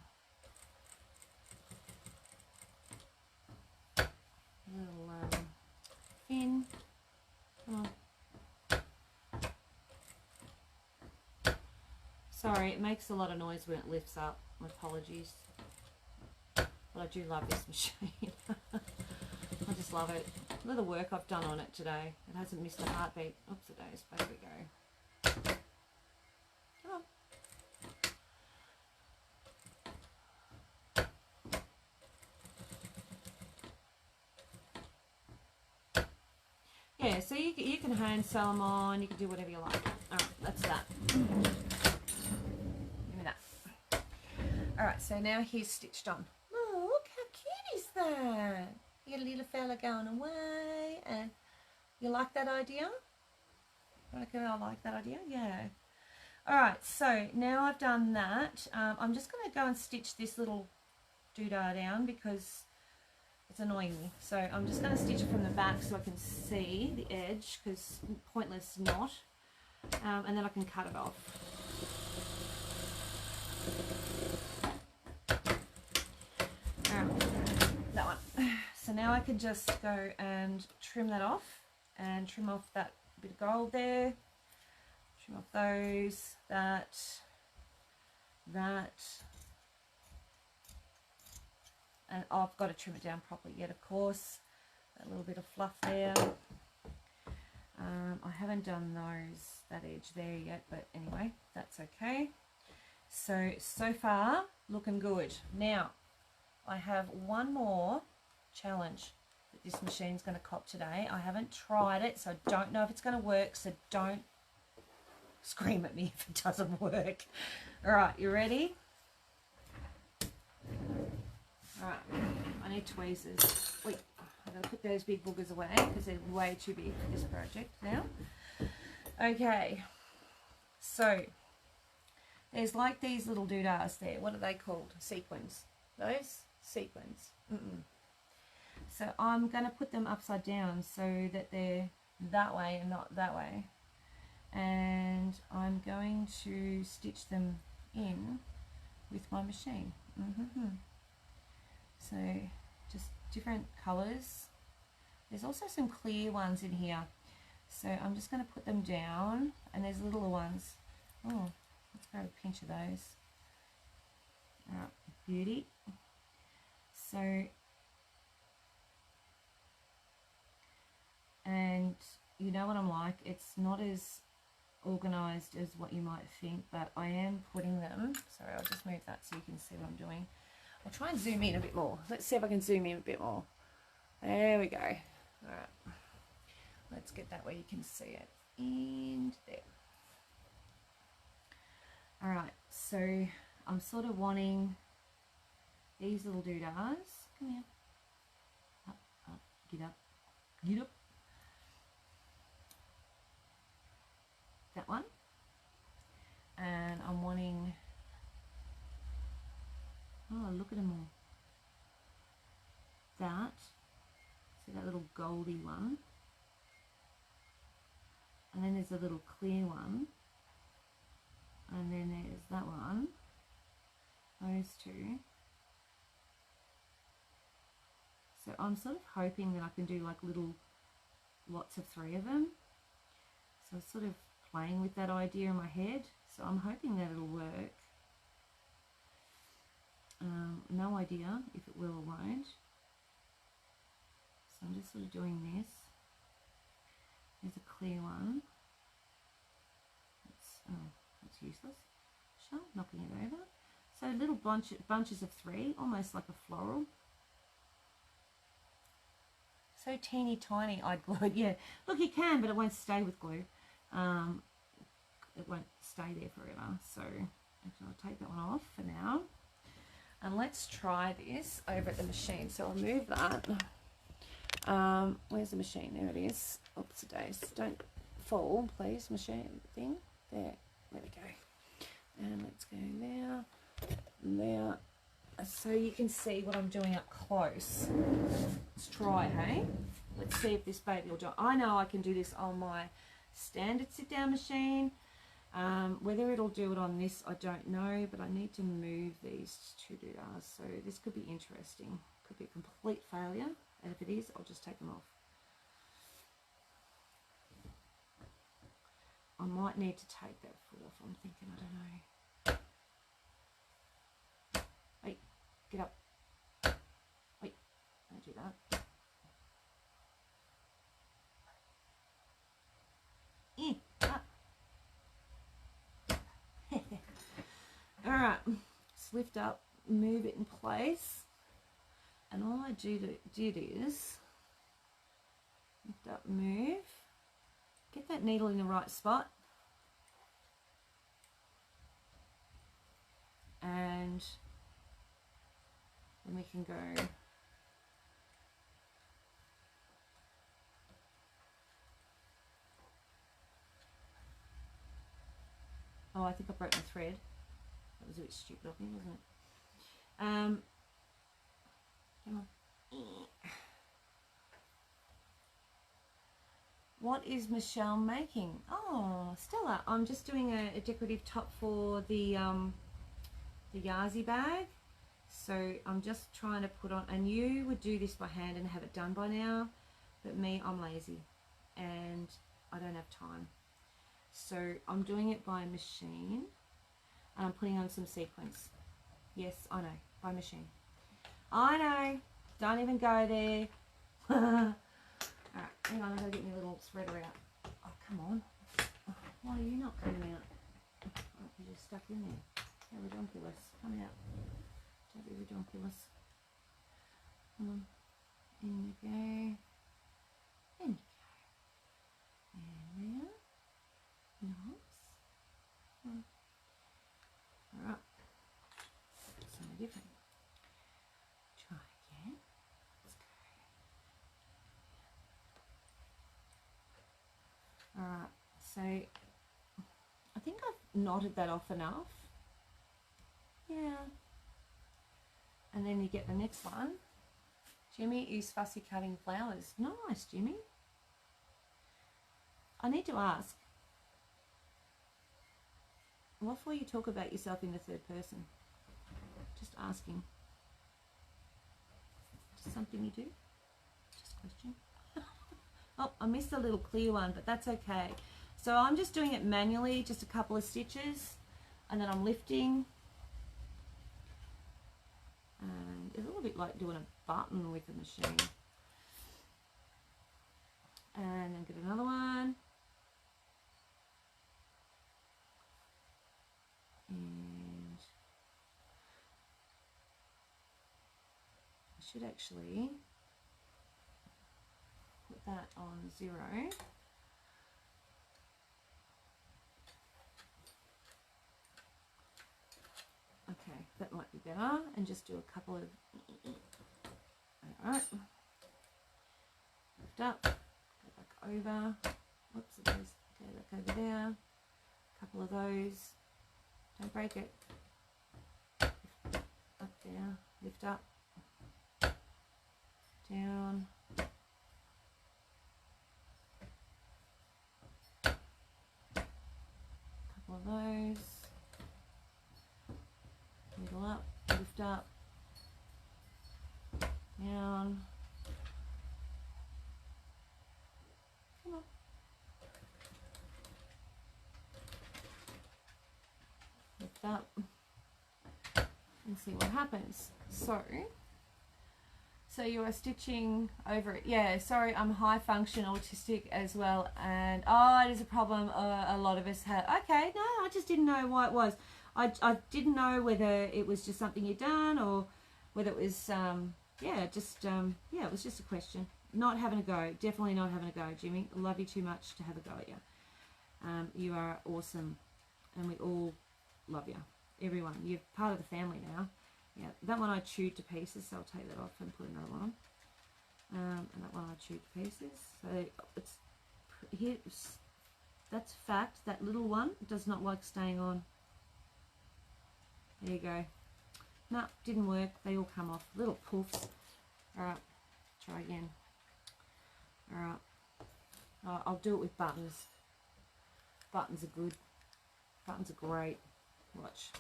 fin. Come on. Sorry, it makes a lot of noise when it lifts up. My apologies. But I do love this machine. I just love it. Look at the work I've done on it today. It hasn't missed a heartbeat. Oops, it is. Back we go. Come on. Yeah, so you can hand sew them on, you can do whatever you like. Alright, that's that. Give me that. Alright, so now he's stitched on. Look, how cute is that? You got a little fella going away, and you like that idea? I reckon I like that idea, yeah. Alright, so now I've done that, I'm just going to go and stitch this little doodah down because it's annoying me. So I'm just going to stitch it from the back so I can see the edge, because pointless not. And then I can cut it off. That one. So now I can just go and trim that off, and trim off that bit of gold there. Trim off those, that. And I've got to trim it down properly yet, of course. That little bit of fluff there. I haven't done that edge there yet, but anyway, that's okay. So far, looking good. Now, I have one more challenge that this machine's going to cop today. I haven't tried it, so I don't know if it's going to work, so don't scream at me if it doesn't work. All right, you ready? Alright, I need tweezers. Wait, I've got to put those big boogers away because they're way too big for this project now. Okay, so there's like these little doodahs there. What are they called? Sequins. Those? Sequins. So I'm going to put them upside down so that they're that way and not that way. And I'm going to stitch them in with my machine. So just different colours. There's also some clear ones in here. So I'm just going to put them down, and there's littler ones. Oh, let's grab a pinch of those. Alright, beauty. So, and you know what I'm like, it's not as organised as what you might think, but I am putting them, sorry, I'll just move that so you can see what I'm doing. I'll try and zoom in a bit more. Let's see if I can zoom in a bit more. There we go. Alright. Let's get that where you can see it. And there. Alright, so I'm sort of wanting these little doodahs. Come here. Up, up, get up. Get up. That one. And I'm wanting... Oh, look at them all. That. See that little goldy one? And then there's a little clear one. And then there's that one. Those two. So I'm sort of hoping that I can do like little lots of 3 of them. So I was sort of playing with that idea in my head, so I'm hoping that it'll work. No idea if it will or won't. So I'm just sort of doing this. There's a clear one. That's useless. Shall knocking it over. So little bunches of 3, almost like a floral. So teeny tiny, I glued. Yeah, look, you can, but it won't stay with glue. It won't stay there forever. So actually, I'll take that one off for now. And let's try this over at the machine. So I'll move that. Where's the machine? There it is. Oops, days. Don't fall, please, machine thing. There we go. And let's go there, and there. So you can see what I'm doing up close. Let's try, hey? Let's see if this baby will do it. I know I can do this on my standard sit-down machine. Whether it'll do it on this, I don't know, but I need to move these two doodahs. So this could be interesting. Could be a complete failure, and if it is, I'll just take them off. I might need to take that foot off, I'm thinking, I don't know. Wait, get up. Wait, don't do that. Up. Alright, just lift up, move it in place. And all I did is lift up, move. Get that needle in the right spot. And then we can go oh, I think I broke my thread. That was a bit stupid of me, wasn't it? Come on. What is Michelle making? Oh, Stella, I'm just doing a decorative top for the Yazzii bag. So I'm just trying to put on, and you would do this by hand and have it done by now, but me, I'm lazy and I don't have time. So I'm doing it by machine, and I'm putting on some sequins. Yes, I know, by machine. I know, don't even go there. Alright, hang on, I've got to get my little threader out. Oh, come on. Oh, why are you not coming out? Oh, you're just stuck in there. How ridiculous. Come out. Don't be ridiculous. Come on. In you go. In you go. And there. Nice. Alright. Something different. Try again. Let's go. Alright, so I think I've knotted that off enough. Yeah. And then you get the next one. Jimmy is fussy cutting flowers. Nice, Jimmy. I need to ask, what for you talk about yourself in the third person? Just asking. Just something you do? Just a question. Oh, I missed a little clear one, but that's okay. So I'm just doing it manually, just a couple of stitches, and then I'm lifting. And it's a little bit like doing a button with the machine. And then get another one. And I should actually put that on 0. Okay, that might be better, and just do a couple of, alright, lift up, go back over, whoops, it goes, go back over there, a couple of those, don't break it, up there, lift up, down, couple of those, middle up, lift up, down, come on, up and see what happens. So you are stitching over it. Yeah, sorry, I'm high function autistic as well, and it is a problem a lot of us have. Okay, no, I just didn't know why it was. I didn't know whether it was just something you'd done or whether it was it was just a question. Not having a go, definitely not having a go, Jimmy. I love you too much to have a go at you. You are awesome, and we all love you. Everyone, you're part of the family now. Yeah, that one I chewed to pieces, so I'll take that off and put another one on. And that one I chewed to pieces. So that's fact. That little one does not like staying on. There you go. No, didn't work. They all come off. Little poofs. All right, try again. All right, I'll do it with buttons. Buttons are good. Buttons are great. Watch.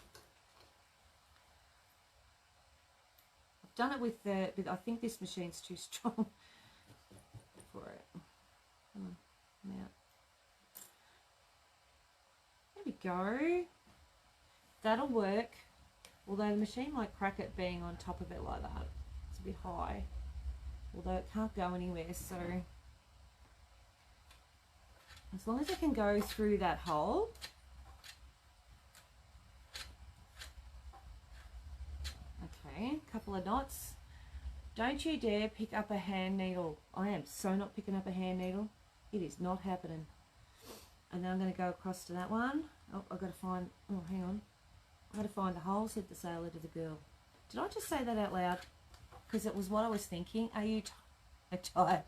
Done it with but I think this machine's too strong for it. Now, there we go. That'll work. Although the machine might crack it being on top of it like that. It's a bit high. Although it can't go anywhere, so as long as it can go through that hole. Okay, a couple of knots. Don't you dare pick up a hand needle. I am so not picking up a hand needle. It is not happening. And then I'm going to go across to that one. Oh, I've got to find, oh, hang on. I've got to find the hole, said the sailor to the girl. Did I just say that out loud? Because it was what I was thinking. Are you tired?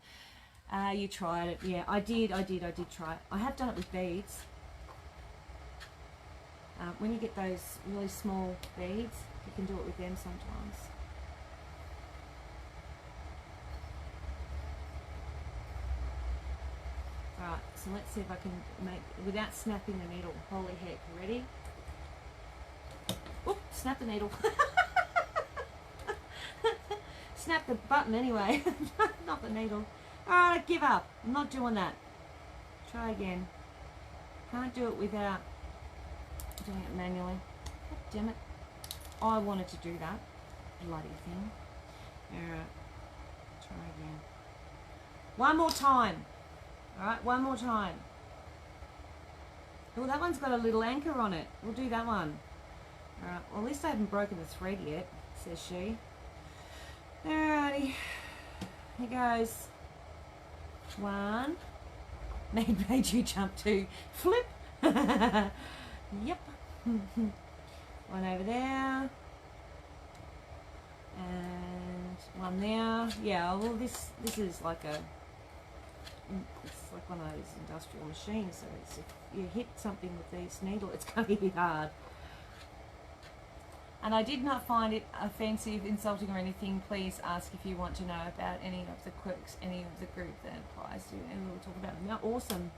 You tried it. Yeah, I did try it. I have done it with beads. When you get those really small beads, you can do it with them sometimes. Alright, so let's see if I can make, without snapping the needle. Holy heck, ready? Oop, snap the needle. Snap the button anyway, not the needle. Alright, I give up. I'm not doing that. Try again. Can't do it without doing it manually. God damn it. I wanted to do that. Bloody thing. Alright. Try again. One more time. Alright, one more time. Well, that one's got a little anchor on it. We'll do that one. Alright, well, at least I haven't broken the thread yet, says she. Alrighty. Here goes. One. Made you jump to flip. Yep. One over there. And one there. Yeah, well this is like it's like one of those industrial machines, so it's, if you hit something with this needle, it's going to be hard. And I did not find it offensive, insulting or anything. Please ask if you want to know about any of the quirks, any of the group that applies to, and we'll talk about them. Yeah, awesome.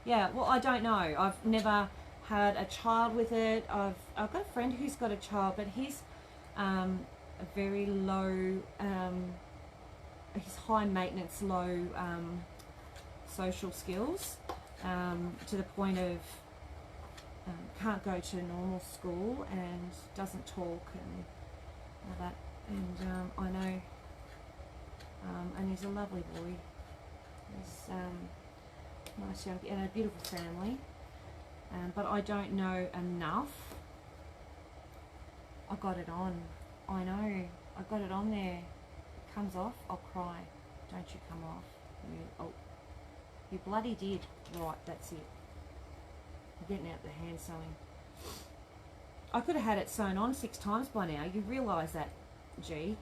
Yeah, well, I don't know. I've never had a child with it. I've got a friend who's got a child, but he's a very low, he's high maintenance, low social skills, to the point of can't go to normal school and doesn't talk and all that. And I know, and he's a lovely boy. He's nice young and a beautiful family. But I don't know enough. I got it on. I know. I got it on there. It comes off, I'll cry. Don't you come off. Oh, you bloody did. Right, that's it. I'm getting out the hand sewing. I could have had it sewn on 6 times by now. You realise that, G.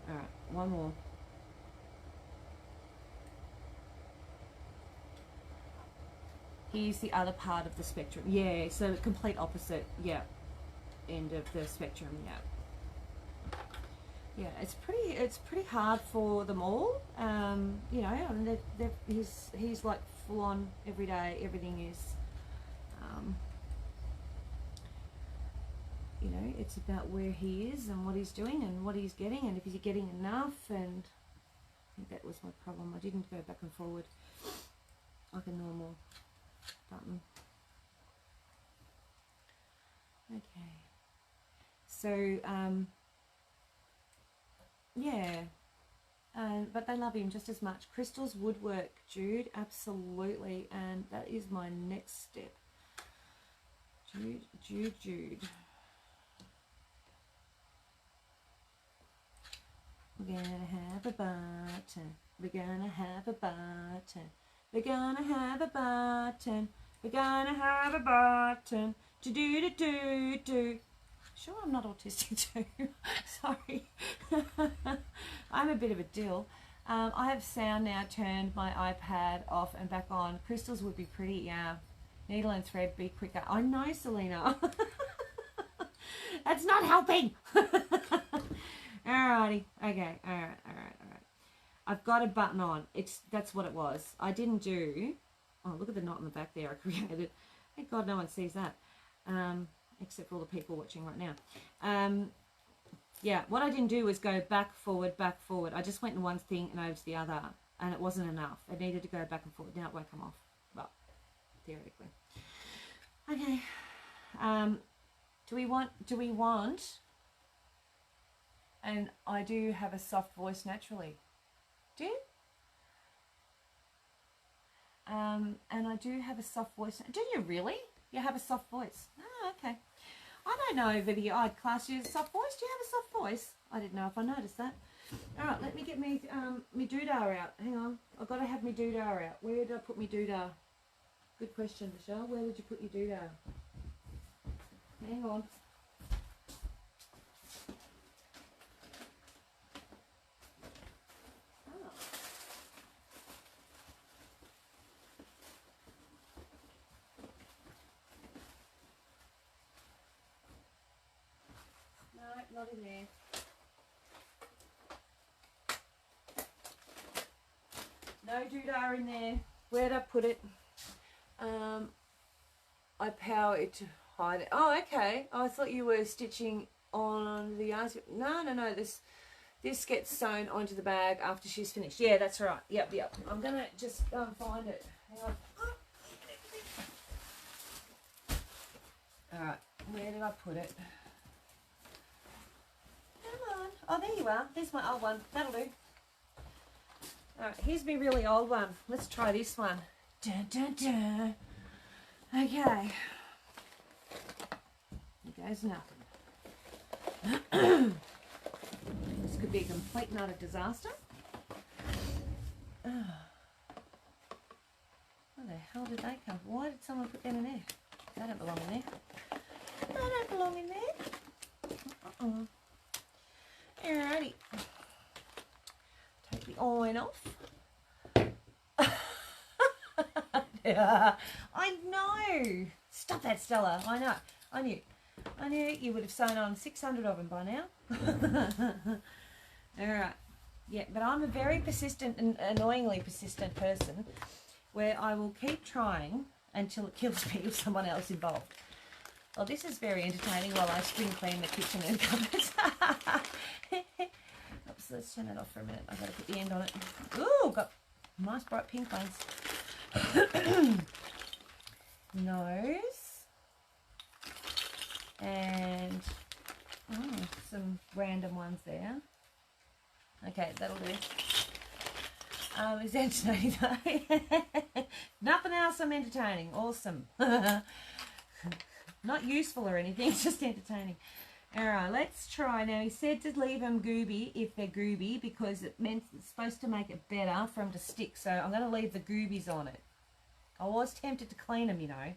Alright, one more. Here's the other part of the spectrum. Yeah, so the complete opposite, yeah, end of the spectrum, yeah. Yeah, it's pretty hard for them all. You know, I mean, he's like full on every day. Everything is, you know, it's about where he is and what he's doing and what he's getting and if he's getting enough. And think that was my problem. I didn't go back and forward like a normal button. Okay. So, yeah. But they love him just as much. Crystal's woodwork, Jude, absolutely. And that is my next step. Jude. We're gonna have a button. We're gonna have a button. We're gonna have a button. We're gonna have a button. Do. Sure, I'm not autistic too. Sorry. I'm a bit of a dill. I have sound now turned my iPad off and back on. Crystals would be pretty, yeah. Needle and thread, be quicker. I know, Selena. That's not helping. Alrighty. Okay. Alright. I've got a button on. That's what it was. I didn't do. Oh, look at the knot in the back there I created. Thank God no one sees that. Except for all the people watching right now. Yeah, what I didn't do was go back, forward. I just went in one thing and over to the other, and it wasn't enough. It needed to go back and forward. Now it won't come off. Well, theoretically. Okay. Do we want? And I do have a soft voice naturally. Do you? And I do have a soft voice. Do you really? You have a soft voice. Oh, okay. I don't know whether I'd class you as a soft voice. Do you have a soft voice? I didn't know if I noticed that. All right, let me get me doodah out. Hang on. I've got to have me doodah out. Where did I put me doodah? Good question, Michelle. Where did you put your doodah? Hang on. Not in there. No doodah in there. Where'd I put it? I power it to hide it. Oh, okay. Oh, I thought you were stitching on the Yazzii. No. This gets sewn onto the bag after she's finished. Yeah, that's right. Yep. I'm gonna just find it. Hang on. All right. Where did I put it? Oh, there you are. There's my old one. That'll do. Alright, here's my really old one. Let's try this one. Dun, dun, dun. Okay. Here goes nothing. This could be a complete and utter disaster. Oh. Where the hell did they come from? Why did someone put them in there? They don't belong in there. They don't belong in there. Alrighty. Take the iron off. Yeah, I know. Stop that, Stella. I know. I knew you would have sewn on 600 of them by now. Alright. Yeah, but I'm a very persistent and annoyingly persistent person where I will keep trying until it kills me with someone else involved. Well, this is very entertaining while I spring clean the kitchen and cupboards. Oops, let's turn that off for a minute. I've got to put the end on it. Ooh, got nice bright pink ones. Nose. And some random ones there. Okay, that'll do. It's entertaining though. Nothing else I'm entertaining. Awesome. Not useful or anything, it's just entertaining. Alright, let's try. Now, he said to leave them gooby if they're gooby because it's supposed to make it better for them to stick. So I'm going to leave the goobies on it. I was tempted to clean them, you know.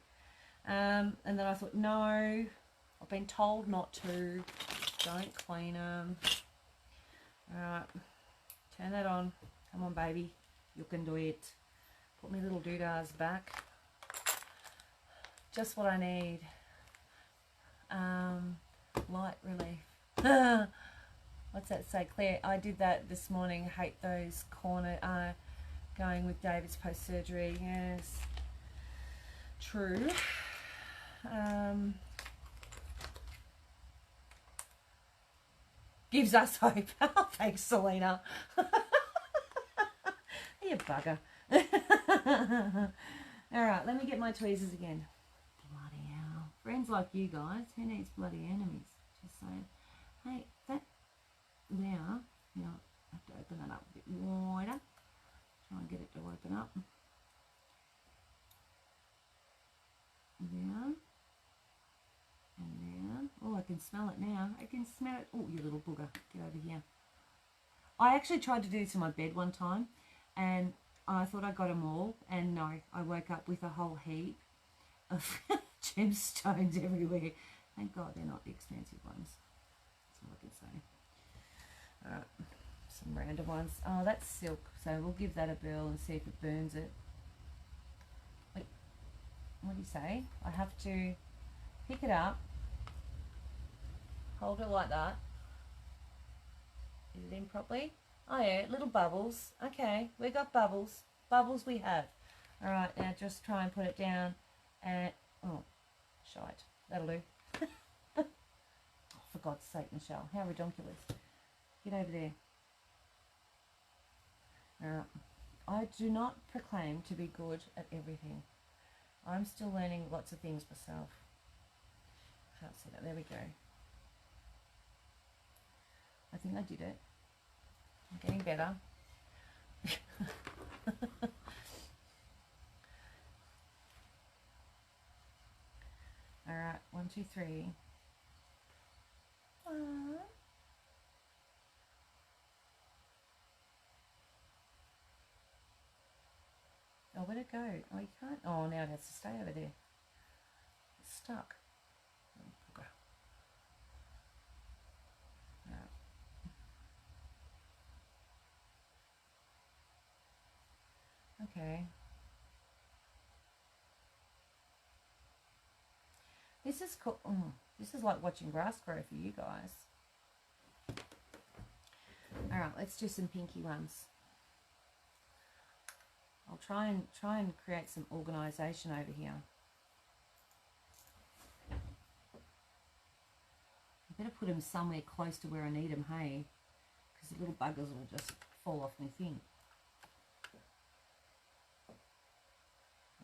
And then I thought, no, I've been told not to. Don't clean them. Alright, turn that on. Come on, baby. You can do it. Put my little doodahs back. Just what I need. Light relief. What's that say, Claire? I did that this morning. Hate those corner going with David's post-surgery. Yes, true. Gives us hope. Thanks, Selena. You bugger. All right, let me get my tweezers again. Bloody hell. Friends like you guys, who needs bloody enemies? Just saying. Hey, that there, you know, I have to open that up a bit wider. Try and get it to open up. There. And there. Oh, I can smell it now. I can smell it. Oh, you little booger. Get over here. I actually tried to do this in my bed one time, and I thought I got them all, and no, I woke up with a whole heap of gemstones everywhere. Thank God they're not the expensive ones. That's all I can say. All right, some random ones. Oh, that's silk, so we'll give that a burl and see if it burns it. Wait, what do you say? I have to pick it up, hold it like that. Is it in properly? Oh yeah, little bubbles. Okay, we got bubbles. Bubbles we have. All right, now just try and put it down. And oh, shite. That'll do. Oh, for God's sake, Michelle, how ridiculous! Get over there. All right. I do not proclaim to be good at everything. I'm still learning lots of things myself. Can't see that. There we go. I think I did it. I'm getting better. All right, 1, 2, 3. Oh, where'd it go? Oh, you can't. Oh, now it has to stay over there. It's stuck. Oh, right. Okay. This is cool. This is like watching grass grow for you guys. All right, let's do some pinky ones. I'll try and create some organisation over here. I better put them somewhere close to where I need them, hey? Because the little buggers will just fall off my thing.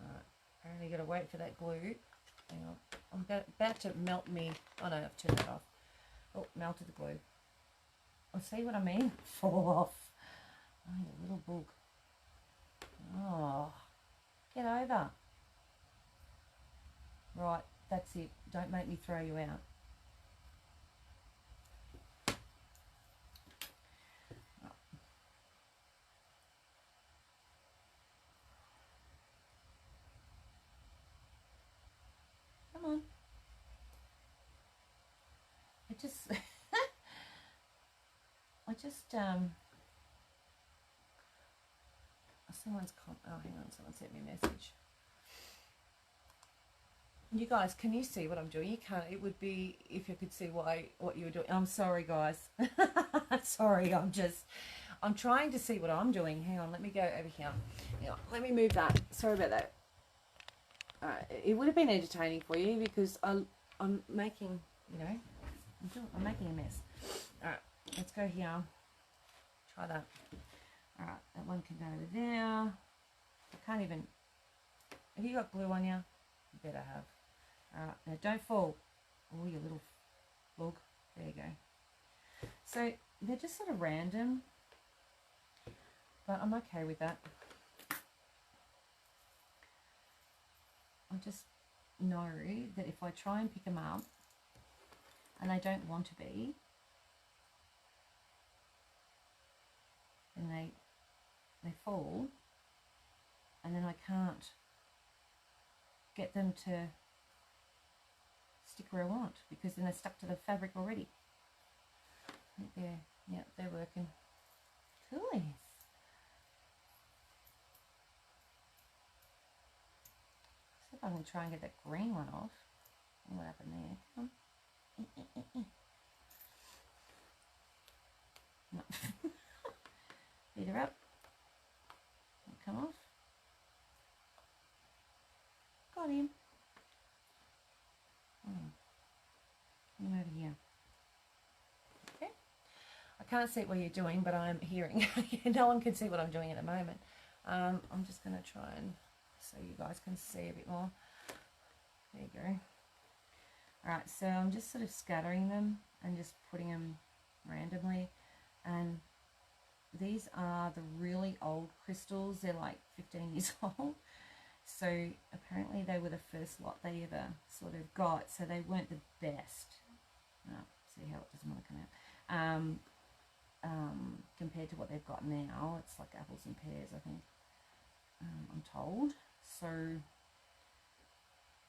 Alright, I only got to wait for that glue. Hang on. I'm about to melt me. Oh no, I've turned that off. Oh, melted the glue. Oh, see what I mean? Fall off. Oh, you little bug. Oh, get over. Right, that's it. Don't make me throw you out. Come on. Oh, hang on, someone sent me a message. You guys, can you see what I'm doing? You can't. It would be if you could see what you were doing. I'm sorry, guys. Sorry, I'm trying to see what I'm doing. Hang on, let me go over here. Hang on, let me move that. Sorry about that. It would have been entertaining for you because I'm making, you know, I'm making a mess. All right, let's go here. Try that. All right, that one can go over there. I can't even. Have you got glue on you? You better have. All right, now don't fall. Oh, you little bug. There you go. So they're just sort of random, but I'm okay with that. I just know that if I try and pick them up, and they don't want to be, then they fall, and then I can't get them to stick where I want because then they're stuck to the fabric already. I think they're working. Coolies. See if I can try and get that green one off. What happened there? Come on. No. Beat her up. Come off. Got him. Come over here. I can't see what you're doing, but I'm hearing. No one can see what I'm doing at the moment. I'm just going to try and so you guys can see a bit more. There you go. Alright, so I'm just sort of scattering them and just putting them randomly. And these are the really old crystals. They're like 15 years old. So apparently they were the first lot they ever sort of got. So they weren't the best. Oh, see how it doesn't want to come out. Compared to what they've got now. It's like apples and pears, I think. I'm told. So,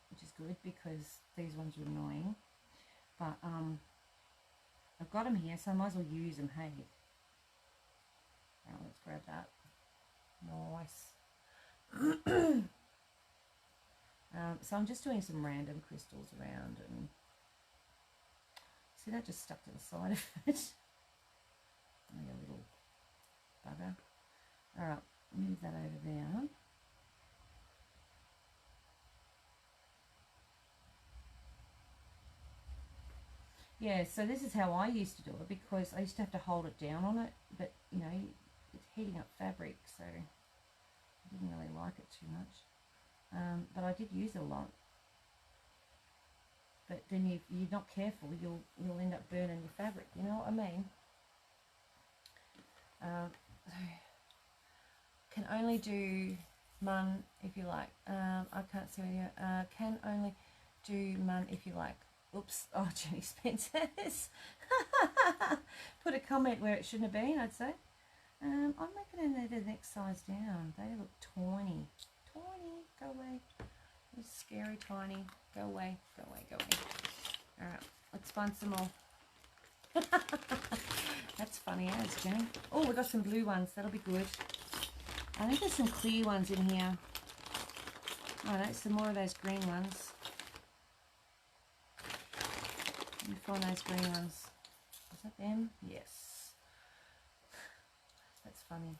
which is good because these ones are annoying. But I've got them here, so I might as well use them, hey. Right, let's grab that. Nice. So I'm just doing some random crystals around, and see that just stuck to the side of it. Only a little bugger. Alright, move that over there. Yeah, so this is how I used to do it, because I used to have to hold it down on it, but you know, it's heating up fabric, so I didn't really like it too much. But I did use it a lot. But then if you're not careful, you'll end up burning your fabric, you know what I mean? Can only do mun if you like. I can't see you. Can only do mun if you like. Oops. Oh, Jenny Spencer's. Put a comment where it shouldn't have been, I'd say. I'm making the next size down. They look tiny. Tiny. Go away. It's scary tiny. Go away. Go away. Go away. Alright. Let's find some more. That's funny as, Jenny. Oh, we got some blue ones. That'll be good. I think there's some clear ones in here. Oh, no, some more of those green ones. Let me find those green ones. Is that them? Yes. That's funny.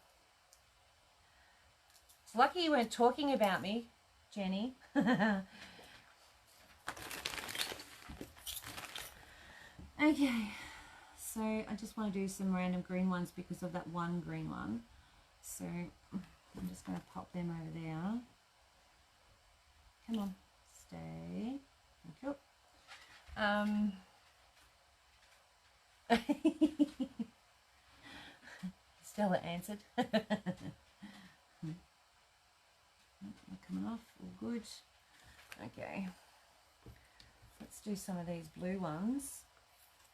It's lucky you weren't talking about me, Jenny. Okay. So I just want to do some random green ones because of that one green one. So I'm just going to pop them over there. Come on, stay. Thank you. Stella answered. Coming off, all good. Okay, let's do some of these blue ones.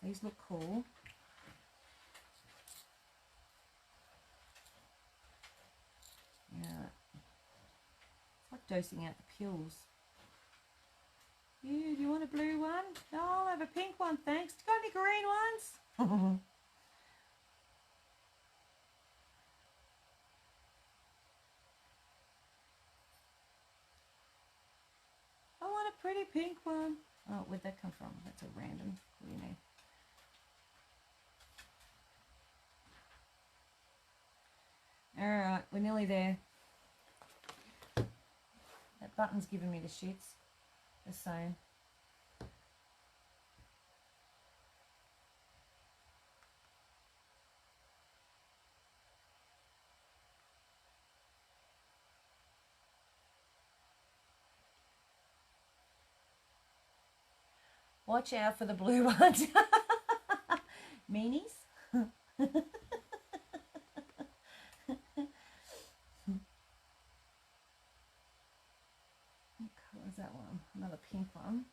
These look cool. Yeah, it's like dosing out the pills. Do you want a blue one? No, I'll have a pink one, thanks. Got any green ones? I want a pretty pink one. Oh, where'd that come from? That's a random. What do you need? Alright, we're nearly there. That button's giving me the shits. The same. Watch out for the blue ones. Meanies? What colour is that one? Another pink one.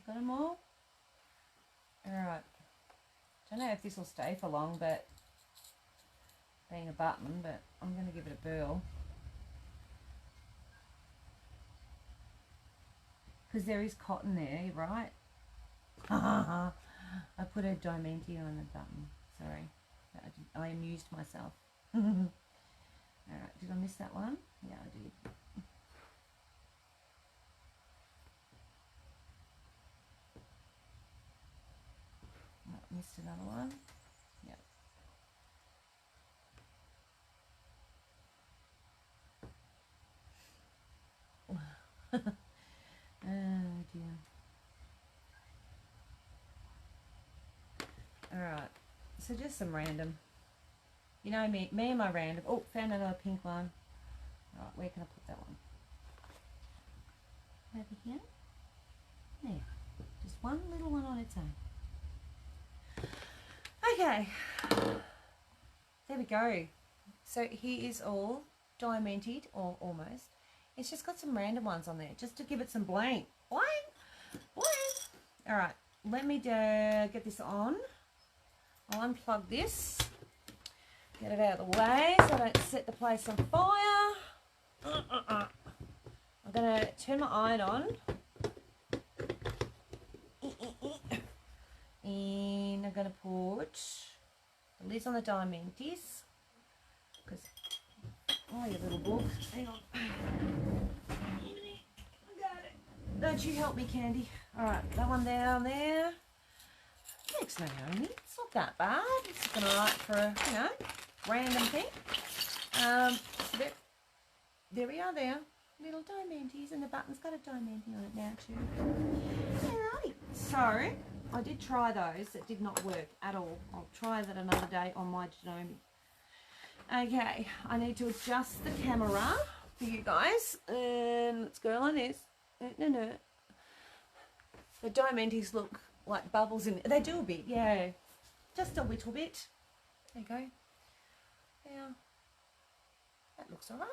Got them all? Alright. Don't know if this will stay for long, but being a button, but I'm going to give it a burl. Because there is cotton there, right? I put a diamante on the button. Sorry. I amused myself. Alright, did I miss that one? Yeah, I did. Missed another one. Yeah. Oh dear. Alright, so just some random. You know me and my random. Oh, found another pink one. Alright, where can I put that one? Over here. There. Just one little one on its own. Okay. There we go. So he is all diamanted, or almost. It's just got some random ones on there, just to give it some bling. Bling! Bling! Alright, let me get this on. I'll unplug this. Get it out of the way so I don't set the place on fire. I'm going to turn my iron on. And I'm going to put the lids on the diamantes. Because, oh, you little book. Hang on. I got it. Don't you help me, Candy. Alright, that one down there. Thanks, Naomi. It's not that bad. It's looking alright for a, you know, random thing. So there we are there. Little diamantes, and the button's got a diamante on it now too. Alright, so I did try those. It did not work at all. I'll try that another day on my Genome. Okay, I need to adjust the camera for you guys. Let's go like this. No. The diamantes look like bubbles in it. They do a bit, yeah. Just a little bit. There you go. Yeah. That looks alright.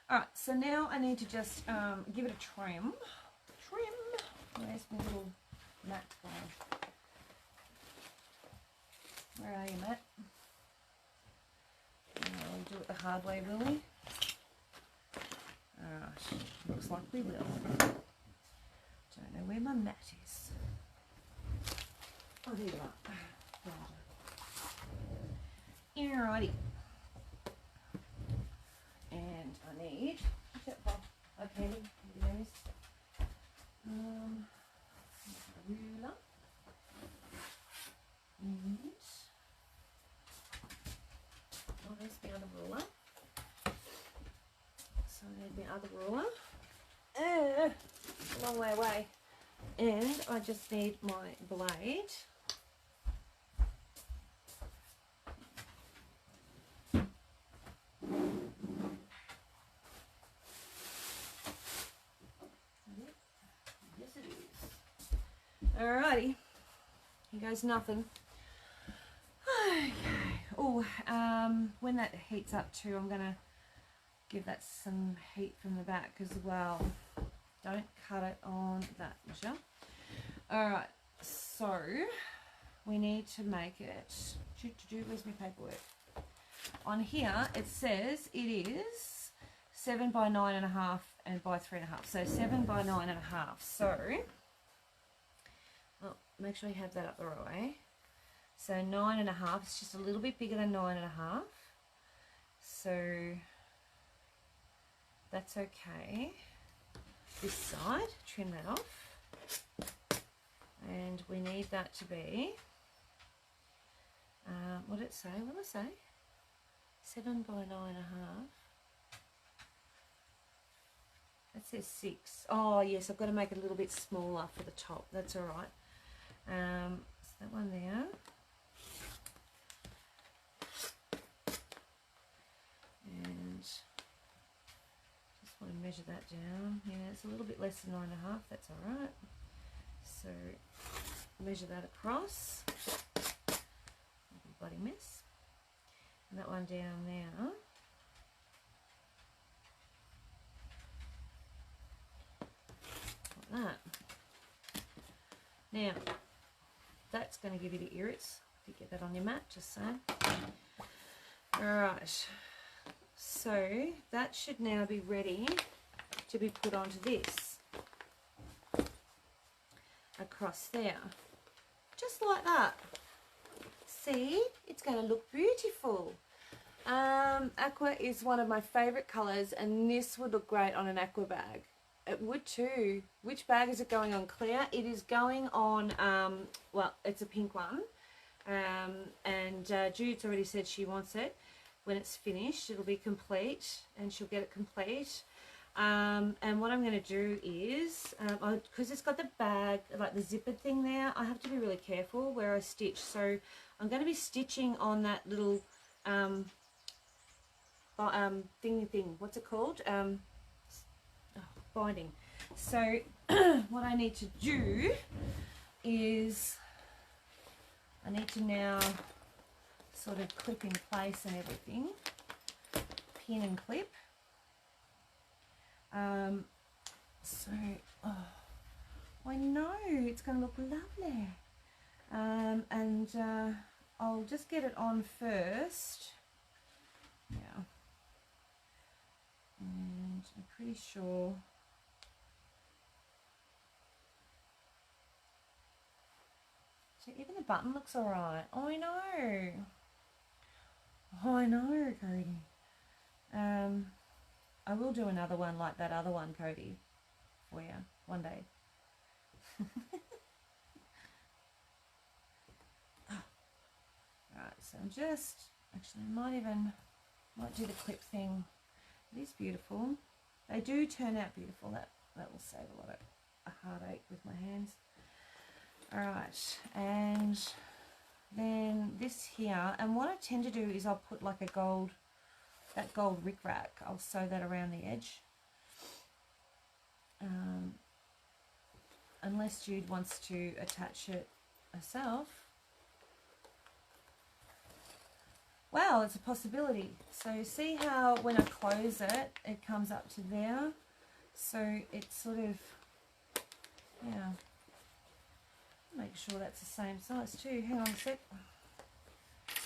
Alright, so now I need to just give it a trim. Where's my little mat going? Where are you, Matt? We'll do it the hard way, will we? Alright, looks like we will. Don't know where my mat is. Oh, there you are. Alrighty. And I need, okay, there's a ruler, and oh, there's the other ruler. So I need the other ruler. A long way away. And I just need my blade. Alrighty, here goes nothing. Okay. Oh, when that heats up too, I'm gonna give that some heat from the back as well. Don't cut it on that, Michelle. Alright, so we need to make it. Where's my paperwork? On here it says it is 7 by 9.5 and by 3.5. So 7 by 9.5. So make sure you have that up the right way. So 9.5, it's just a little bit bigger than 9.5. So that's okay. This side, trim that off. And we need that to be, what did it say? What did it say? 7 by 9.5. That says 6. Oh yes, I've got to make it a little bit smaller for the top. That's all right. So that one there. And just want to measure that down. Yeah, it's a little bit less than 9.5. That's all right. So measure that across. Bloody mess. And that one down there. Like that. Now, that's going to give you the irrits. You get that on your mat, just saying. Alright, so that should now be ready to be put onto this. Across there. Just like that. See? It's going to look beautiful. Aqua is one of my favourite colours, and this would look great on an aqua bag. It would too. Which bag is it going on, Claire? It is going on, well, it's a pink one. And Jude's already said she wants it. When it's finished, it'll be complete, and she'll get it complete. And what I'm going to do is, because it's got the bag, like the zipper thing there, I have to be really careful where I stitch. So I'm going to be stitching on that little thing, what's it called? Binding. So what I need to do is I need to now sort of clip in place and everything, pin and clip. So I know it's going to look lovely. And I'll just get it on first. Yeah. And I'm pretty sure so even the button looks alright. Oh, I know. Oh, I know, Cody. I will do another one like that other one, Cody, for you one day. Right, so I'm just, actually I might do the clip thing. It is beautiful. They do turn out beautiful. That will save a lot of a heartache with my hands. Alright, and then this here, and what I tend to do is I'll put like that gold rickrack, I'll sew that around the edge. Unless Jude wants to attach it herself. Wow, it's a possibility. So see how when I close it, it comes up to there. So it's sort of, yeah. Make sure that's the same size too. Hang on a sec.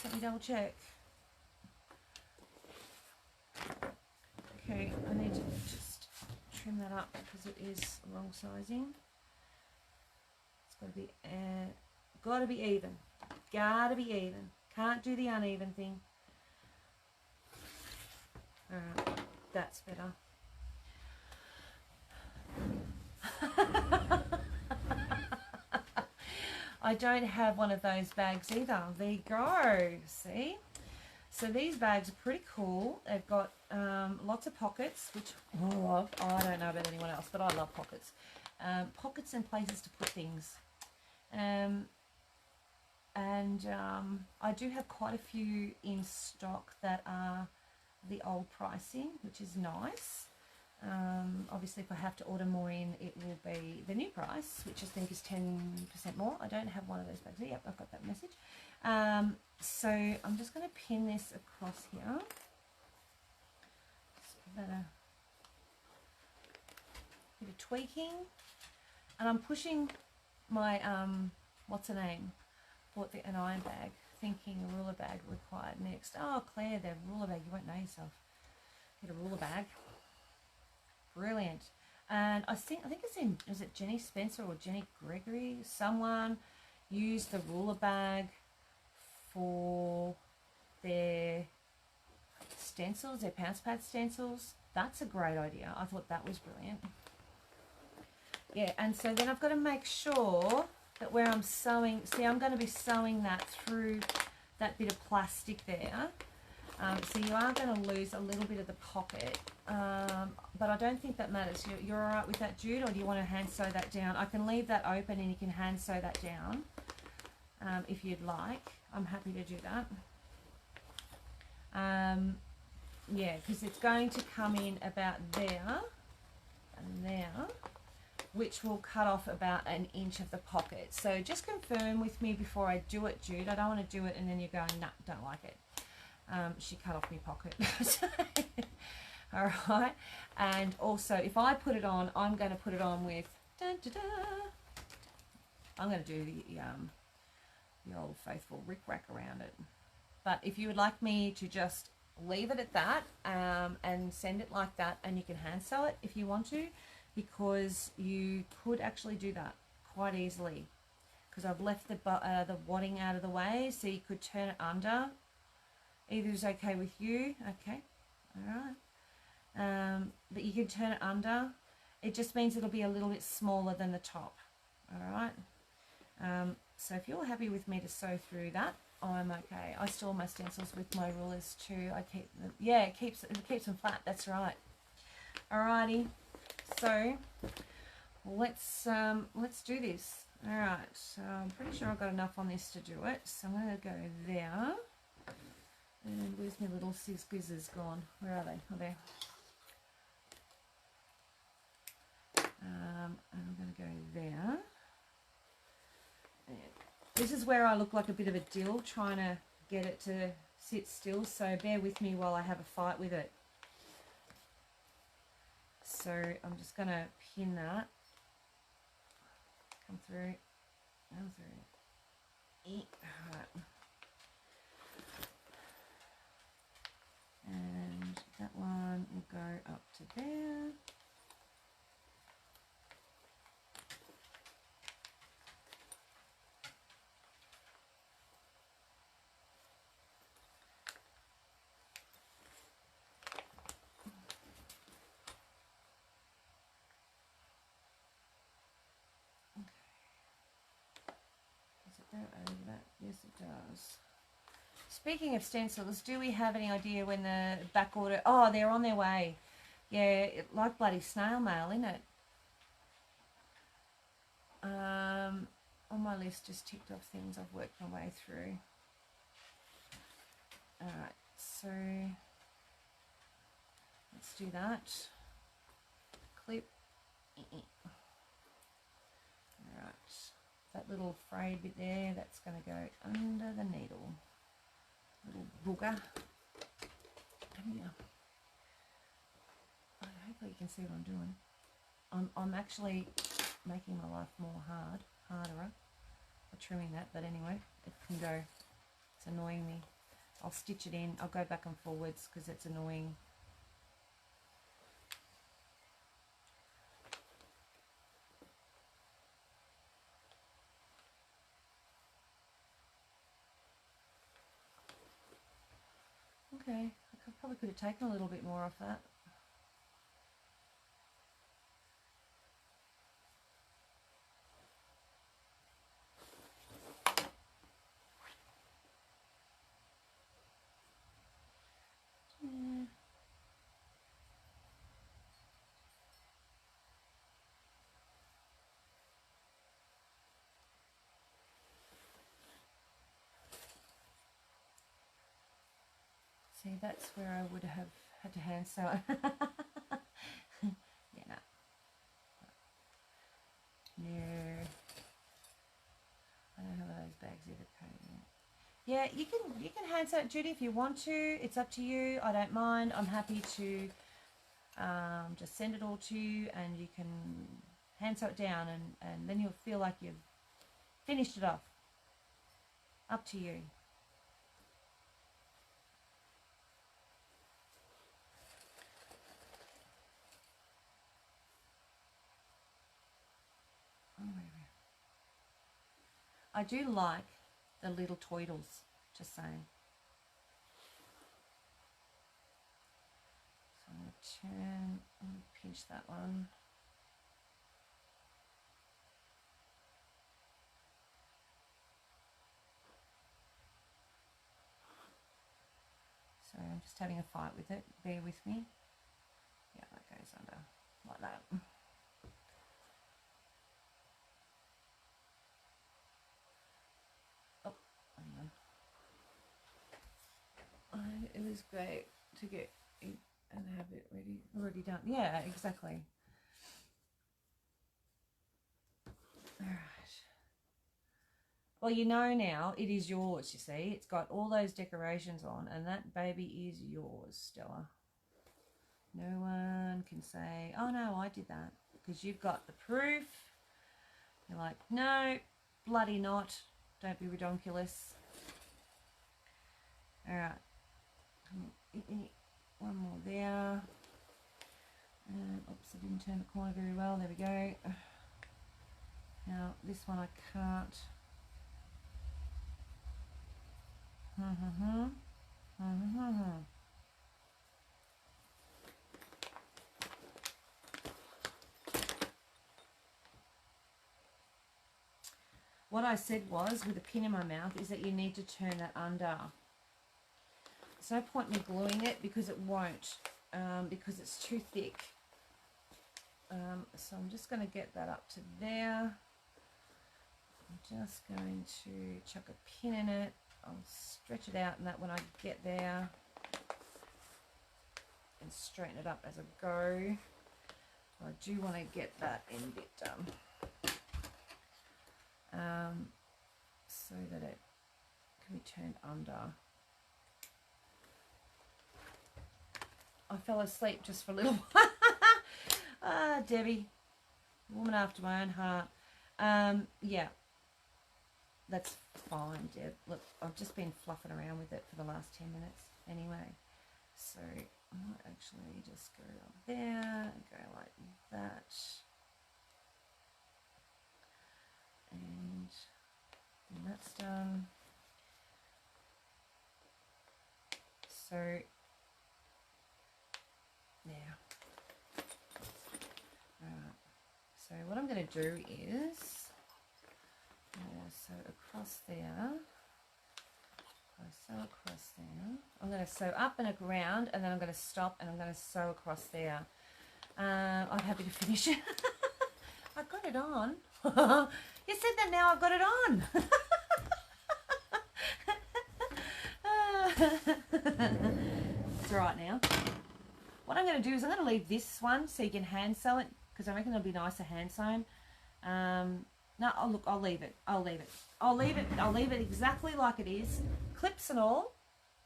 Let me double check. Okay, I need to just trim that up because it is wrong sizing. It's got to be even. Gotta be even. Can't do the uneven thing. Alright, that's better. I don't have one of those bags either. There you go. See? So these bags are pretty cool. They've got lots of pockets, which I love. Oh, I don't know about anyone else, but I love pockets. Pockets and places to put things. I do have quite a few in stock that are the old pricing, which is nice. Obviously, if I have to order more in, it will be the new price, which I think is 10% more. I don't have one of those bags. Yep, I've got that message. So I'm just going to pin this across here. Just give that a bit of tweaking. And I'm pushing my, what's her name? Bought an iron bag, thinking a ruler bag required next. Oh, Claire, the ruler bag. You won't know yourself. Get a ruler bag. Brilliant. And I think it's in, is it Jenny Spencer or Jenny Gregory? Someone used the ruler bag for their stencils, their Pounce Pad stencils. That's a great idea. I thought that was brilliant. Yeah, and so then I've got to make sure that where I'm sewing, see, I'm going to be sewing that through that bit of plastic there. So you are going to lose a little bit of the pocket, but I don't think that matters. You're all right with that, Jude, or do you want to hand sew that down? I can leave that open and you can hand sew that down if you'd like. I'm happy to do that. Yeah, because it's going to come in about there and there, which will cut off about an inch of the pocket. So just confirm with me before I do it, Jude. I don't want to do it and then you're going, nah, don't like it. She cut off my pocket. All right. And also, if I put it on, I'm going to put it on with, dun, dun, dun. I'm going to do the old faithful rickrack around it. But if you would like me to just leave it at that and send it like that, and you can hand sew it if you want to, because you could actually do that quite easily, because I've left the wadding out of the way, so you could turn it under. Either is okay with you. Okay, all right. But you can turn it under. It just means it'll be a little bit smaller than the top. All right. So if you're happy with me to sew through that, I'm okay. I store my stencils with my rulers too. I keep them. Yeah, it keeps them flat. That's right. Alrighty, so let's do this. All right, so I'm pretty sure I've got enough on this to do it. So I'm going to go there. And where's my little scissors gone? Where are they? Oh, there. And I'm going to go there. And this is where I look like a bit of a dill, trying to get it to sit still. So bear with me while I have a fight with it. So I'm just going to pin that. Come through. Come through. Right. And that one will go up to there. Over that? Yes, it does. Speaking of stencils, do we have any idea when the back order... Oh, they're on their way. Yeah, like bloody snail mail, isn't it? On my list, just ticked off things I've worked my way through. Alright, so let's do that. Clip. Alright. That little frayed bit there, that's going to go under the needle. Little booger. Come here. Oh, hopefully you can see what I'm doing. I'm actually making my life more harder by trimming that, but anyway, it can go. It's annoying me. I'll stitch it in. I'll go back and forwards because it's annoying. Okay, I probably could have taken a little bit more off that. Yeah. See, that's where I would have had to hand sew it. Yeah, no. No. I don't have those bags either, Cody. Yeah, you can hand sew it, Judy, if you want to. It's up to you. I don't mind. I'm happy to just send it all to you, and you can hand sew it down, and then you'll feel like you've finished it off. Up to you. I do like the little toidles, just saying. So I'm going to turn and pinch that one. So I'm just having a fight with it. Bear with me. Yeah, that goes under like that. Oh, hang on. It was great to get it and have it already done. Yeah, exactly. All right. Well, you know now, it is yours, you see. It's got all those decorations on, and that baby is yours, Stella. No one can say, oh no, I did that, because you've got the proof. You're like, no, bloody not. Don't be redonkulous. All right. One more there. Oops, I didn't turn the corner very well. There we go. Now, this one I can't. What I said was, with a pin in my mouth, is that you need to turn that under. There's no point in me gluing it because it won't, because it's too thick. So I'm just going to get that up to there. I'm just going to chuck a pin in it. I'll stretch it out and that when I get there and straighten it up as I go. I do want to get that end bit done so that it can be turned under. I fell asleep just for a little while. Ah, Debbie, woman after my own heart. Yeah, that's fine, Deb. Look, I've just been fluffing around with it for the last 10 minutes anyway. So I might actually just go up there and go like that. And when that's done, so now, alright, so what I'm going to do is, sew across there, I sew across there, I'm going to sew up and around, and then I'm going to stop and I'm going to sew across there. I'm happy to finish it. I got it on. You said that now I've got it on. It's alright now. What I'm going to do is I'm going to leave this one so you can hand sew it, because I reckon it'll be nicer hand sewn. No, look, I'll leave it. I'll leave it. I'll leave it. I'll leave it exactly like it is. Clips and all.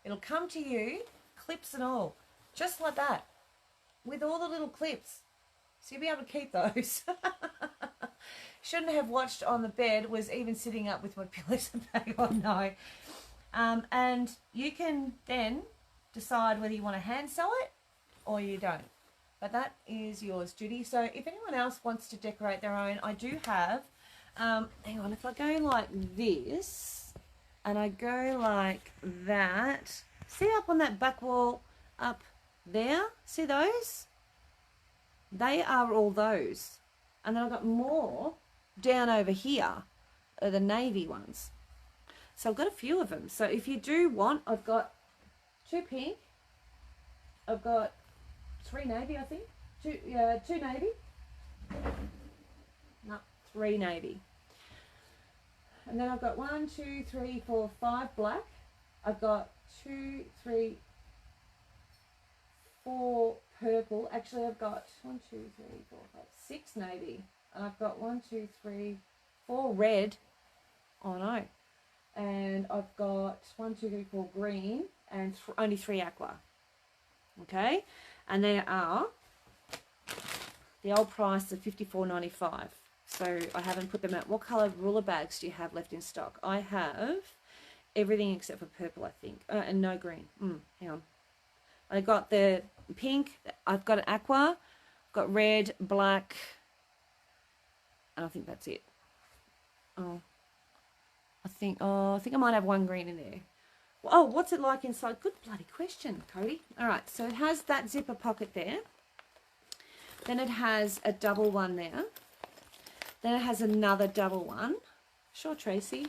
It'll come to you, clips and all. Just like that. With all the little clips. So you'll be able to keep those. Shouldn't have watched on the bed, was even sitting up with my pillows and bag on. No. And you can then decide whether you want to hand sew it or you don't. But that is yours, Judy. So if anyone else wants to decorate their own, I do have, hang on, if I go like this and I go like that, see up on that back wall up there, see those? They are all those. And then I've got more down over here, are the navy ones. So I've got a few of them. So if you do want, I've got 2 pink, I've got 3 navy, I think. 2 navy. No, 3 navy. And then I've got 1, 2, 3, 4, 5 black. I've got 2, 3, 4 purple. Actually, I've got 1, 2, 3, 4, 5, 6 navy. And I've got 1, 2, 3, 4 red. Oh no. And I've got 1, 2, 3, 4 green and only 3 aqua. Okay, and there are the old price of $54.95. So I haven't put them out. What colour ruler bags do you have left in stock? I have everything except for purple, I think, and no green. Hang on. I got the pink. I've got an aqua. I've got red, black, and I think that's it. I think I might have 1 green in there. Oh, what's it like inside? Good bloody question, Cody. All right, so it has that zipper pocket there. Then it has a double one there. Then it has another double one. Sure, Tracy.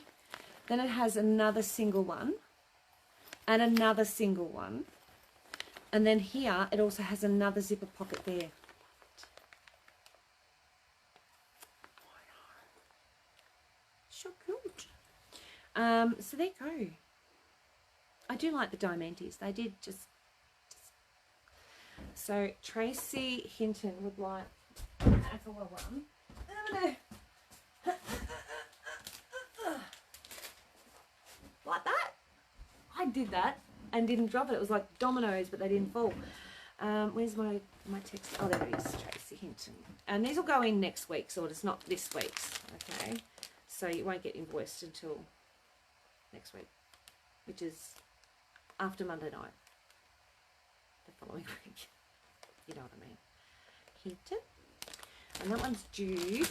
Then it has another single one and another single one. And then here it also has another zipper pocket there. So good. So there you go. I do like the Diamantes. They did just... So Tracy Hinton would like an aqua one. Like that. I did that and didn't drop it. It was like dominoes, but they didn't fall. Where's my text? Oh, there it is, Tracy Hinton. And these will go in next week's orders, not this week's. Okay. So you won't get invoiced until next week, which is after Monday night, the following week. You know what I mean. Hinton. And that one's Jude.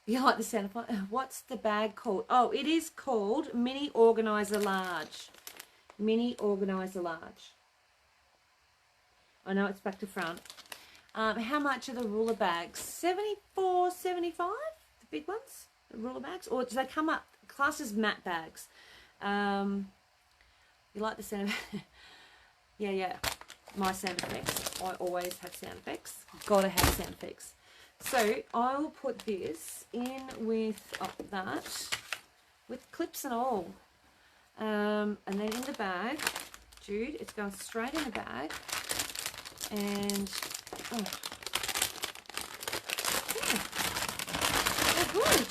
You like the sound of it? What's the bag called? Oh, it is called Mini Organizer Large. Mini Organizer Large. I know it's back to front. How much are the ruler bags? $74.75, the big ones, the ruler bags, or do they come up classed as matte bags? You like the sound of yeah. My sound effects. I always have sound effects. Gotta have sound effects. So I will put this in with that, with clips and all. And then in the bag, Jude, it's going straight in the bag. And good.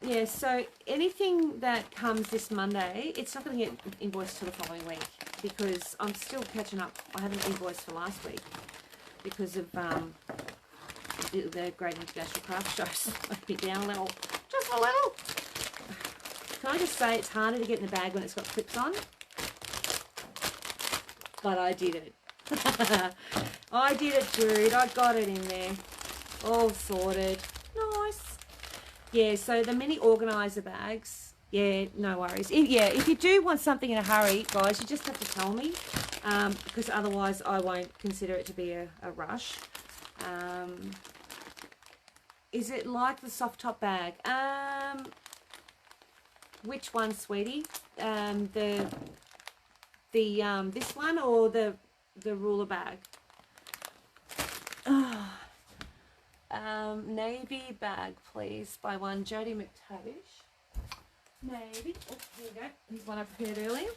Yeah, so anything that comes this Monday, it's not going to get invoiced till the following week because I'm still catching up. I haven't invoiced for last week because of the Great International Craft Show. So I'd be down a little, just a little. Can I just say it's harder to get in the bag when it's got clips on? But I did it. I did it, dude. I got it in there. All sorted. Nice. Yeah, so the mini organizer bags. Yeah, no worries. If you do want something in a hurry, guys, you just have to tell me. Because otherwise I won't consider it to be a rush. Is it like the soft top bag? Which one, sweetie? This one or the ruler bag? Navy bag, please. Buy one. Jodie McTavish. Navy. Oh, here you go. Here's one I prepared earlier.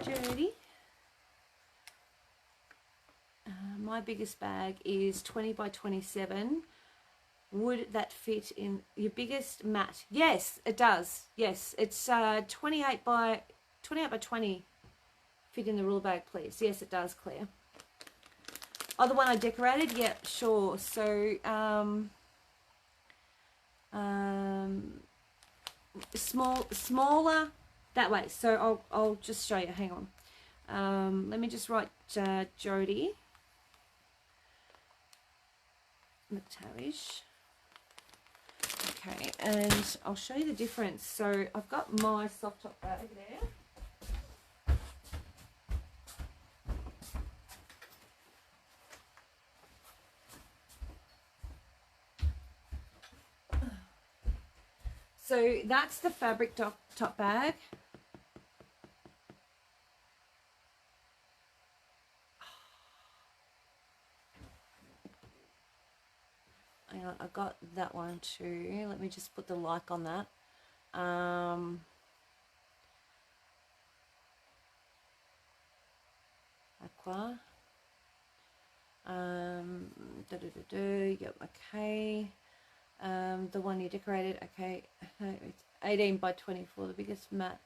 Jodie. My biggest bag is 20 by 27. Would that fit in your biggest mat? Yes, it does. Yes, it's 28 by 20. Fit in the ruler bag, please. Yes, it does, Claire. Oh, the one I decorated? Yeah, sure. So, smaller that way. So I'll just show you. Hang on. Let me just write Jodie McTavish. Okay, and I'll show you the difference. So I've got my soft top bag there. So that's the fabric top bag. Hang on, I got that one too. Let me just put the like on that. Aqua. Yep, okay. The one you decorated, okay. No, it's 18 by 24. The biggest mat.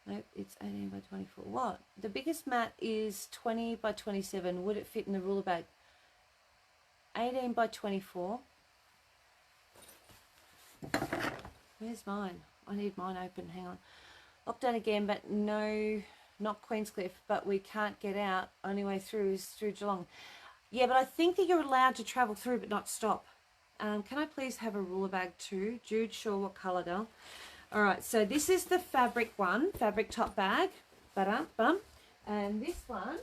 Nope, it's 18 by 24. What? The biggest mat is 20 by 27. Would it fit in the ruler bag? 18 by 24. Where's mine? I need mine open. Hang on. Lockdown again, but no, not Queenscliff. But we can't get out. Only way through is through Geelong. Yeah, but I think that you're allowed to travel through but not stop. Can I please have a ruler bag too? Jude, sure. What colour, girl? All right, so this is the fabric one, fabric top bag. Ba-dum-bum. And this one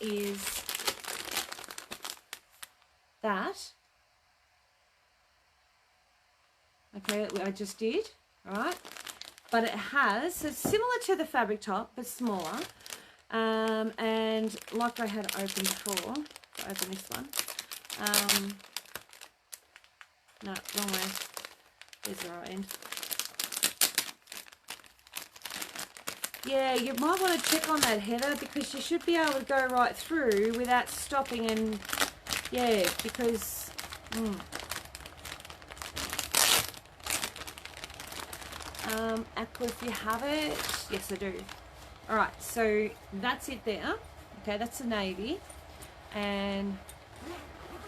is that. Okay, that I just did. All right. But it has, so it's similar to the fabric top, but smaller. And like I had it open before, I'll open this one. No, wrong way. There's the right end. Yeah, you might want to check on that, Heather, because you should be able to go right through without stopping and, yeah, because, Aqua, if you have it, yes I do. All right, so that's it there. Okay, that's the navy, and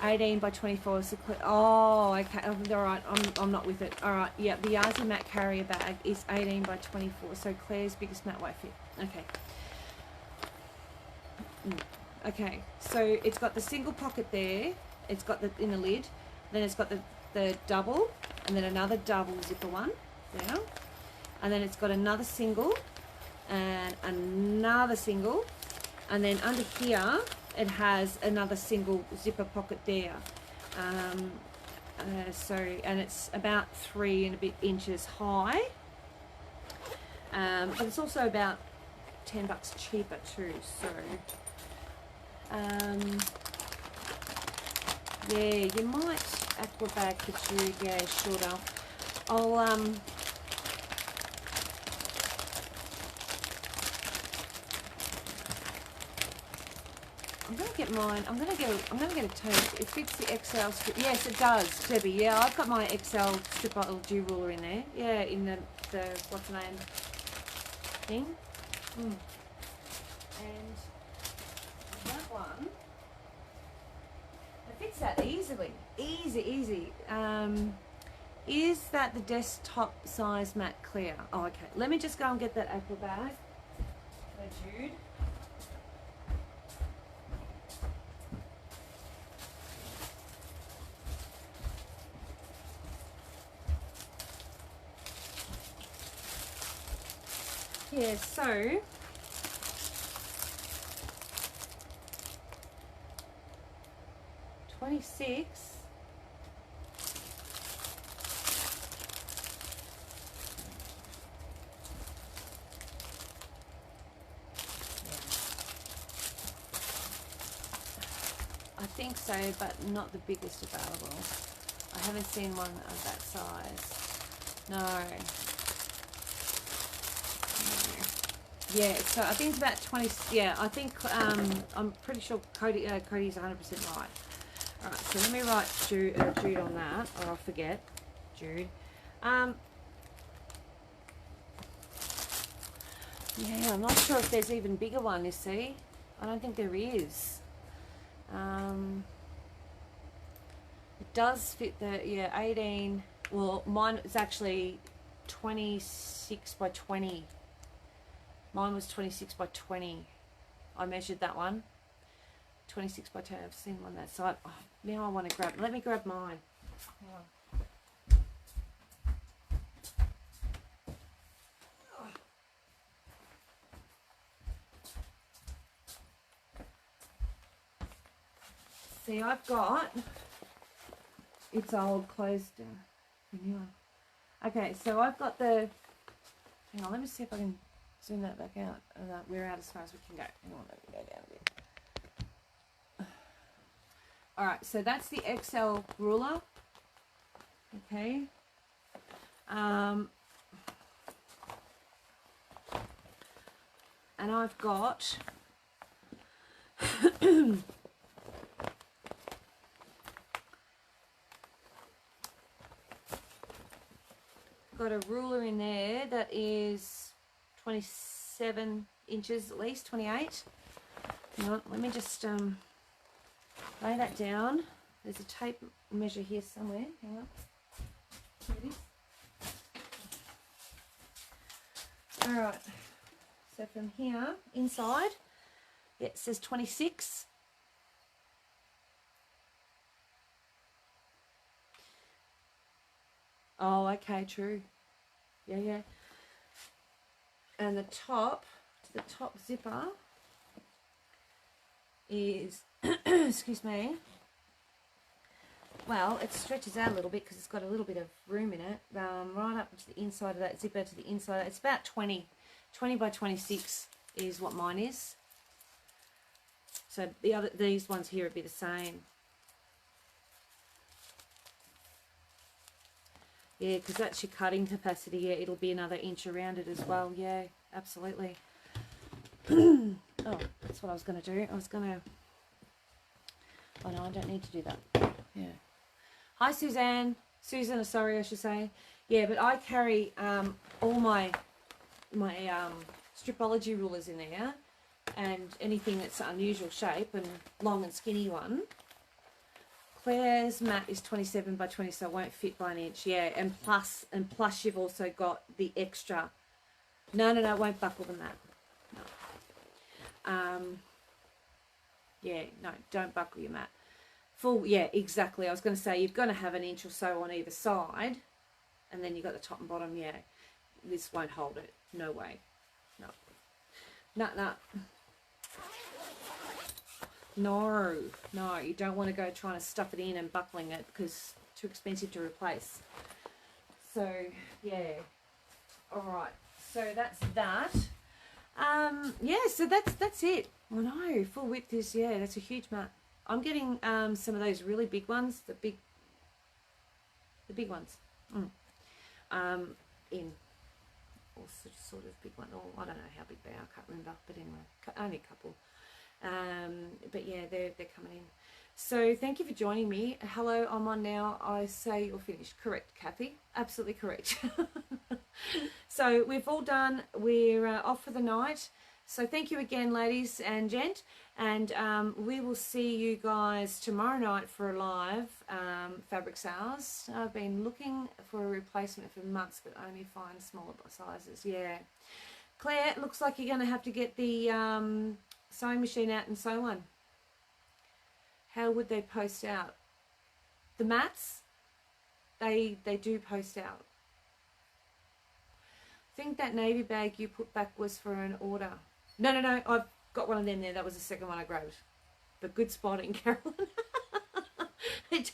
18 by 24 is the oh, okay, all right, I'm not with it. All right, yeah, the Yazzii mat carrier bag is 18 by 24, so Claire's biggest mat won't fit. Okay. Okay, so it's got the single pocket there, it's got the in the lid, then it's got the double, and then another double zipper one there, and then it's got another single, and another single, and then under here it has another single zipper pocket there. So, and it's about 3 and a bit inches high. But it's also about $10 cheaper too. So, yeah, you might aqua bag for Jude. Yeah, shorter. I'll I'm gonna get mine. I'm gonna get a tote. It fits the XL strip. Yes, it does, Debbie. Yeah, I've got my XL strip LG ruler in there. Yeah, in the what's the name thing. And that one, it fits that easily. Easy. Is that the desktop size matte clear? Oh, okay. Let me just go and get that aqua bag for Jude. Yeah, so 26. I think so, but not the biggest available. I haven't seen one of that size. No. Yeah, so I think it's about 20. Yeah, I think I'm pretty sure Cody's 100% right. All right, so let me write Jude on that, or I'll forget. Jude. Yeah, I'm not sure if there's even bigger one. You see, I don't think there is. It does fit the 18. Well, mine is actually 26 by 20. Mine was 26 by 20. I measured that one. 26 by 10. I've seen one that side. Oh, now I want to grab. Let me grab mine. See, I've got. It's old, closed. New one. Okay, so I've got the. Hang on, let me see if I can zoom that back out. We're out as far as we can go. Hang on, let me go down a bit. Alright, so that's the XL ruler. Okay. And I've got got a ruler in there that is 27 inches at least, 28. Hang on, let me just lay that down. There's a tape measure here somewhere. Hang on. Here it is. Alright, so from here, inside, it says 26. Oh, okay, true. Yeah. And the top, to the top zipper is, excuse me, well, it stretches out a little bit because it's got a little bit of room in it, right up to the inside of that zipper, to the inside. It's about 20 by 26 is what mine is. So these ones here would be the same. Yeah, because that's your cutting capacity. Yeah, it'll be another inch around it as well. Yeah, absolutely. Oh, that's what I was going to do. I was going to... Oh, no, I don't need to do that. Yeah. Hi, Suzanne. Susan, sorry, I should say. Yeah, but I carry all my stripology rulers in there, and anything that's unusual shape and long and skinny one. Claire's mat is 27 by 20, so it won't fit by an inch. Yeah, and plus you've also got the extra. No, it won't buckle the mat. No. Yeah, no, don't buckle your mat. Full, yeah, exactly. I was going to say you're going to have an inch or so on either side, and then you've got the top and bottom. Yeah, this won't hold it. No way. No. No, you don't want to go trying to stuff it in and buckling it because it's too expensive to replace. So, yeah. Alright, So that's that. Yeah, so that's it. I know, full width is, yeah, that's a huge mat. I'm getting some of those really big ones, the big ones, in, or sort of big one, or I don't know how big they are, I can't remember, but anyway, only a couple. But yeah, they're coming in. So thank you for joining me. Hello, I'm on now. I say you're finished. Correct, Kathy. Absolutely correct. So we've all done. We're off for the night. So thank you again, ladies and gent. And we will see you guys tomorrow night for a live fabric sales. I've been looking for a replacement for months, but only find smaller sizes. Yeah. Claire, it looks like you're going to have to get the sewing machine out and sew one. How would they post out? The mats, they do post out. I think that navy bag you put back was for an order. No, I've got one of them there. That was the second one I grabbed. But good spotting, Carolyn. There's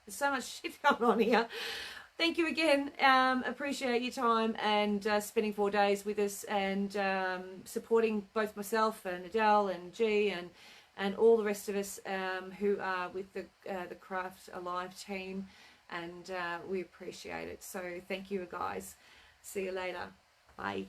so much shit going on here. Thank you again. Appreciate your time and spending 4 days with us and supporting both myself and Adele and G and all the rest of us who are with the Craft Alive team, and we appreciate it. So thank you, guys. See you later. Bye.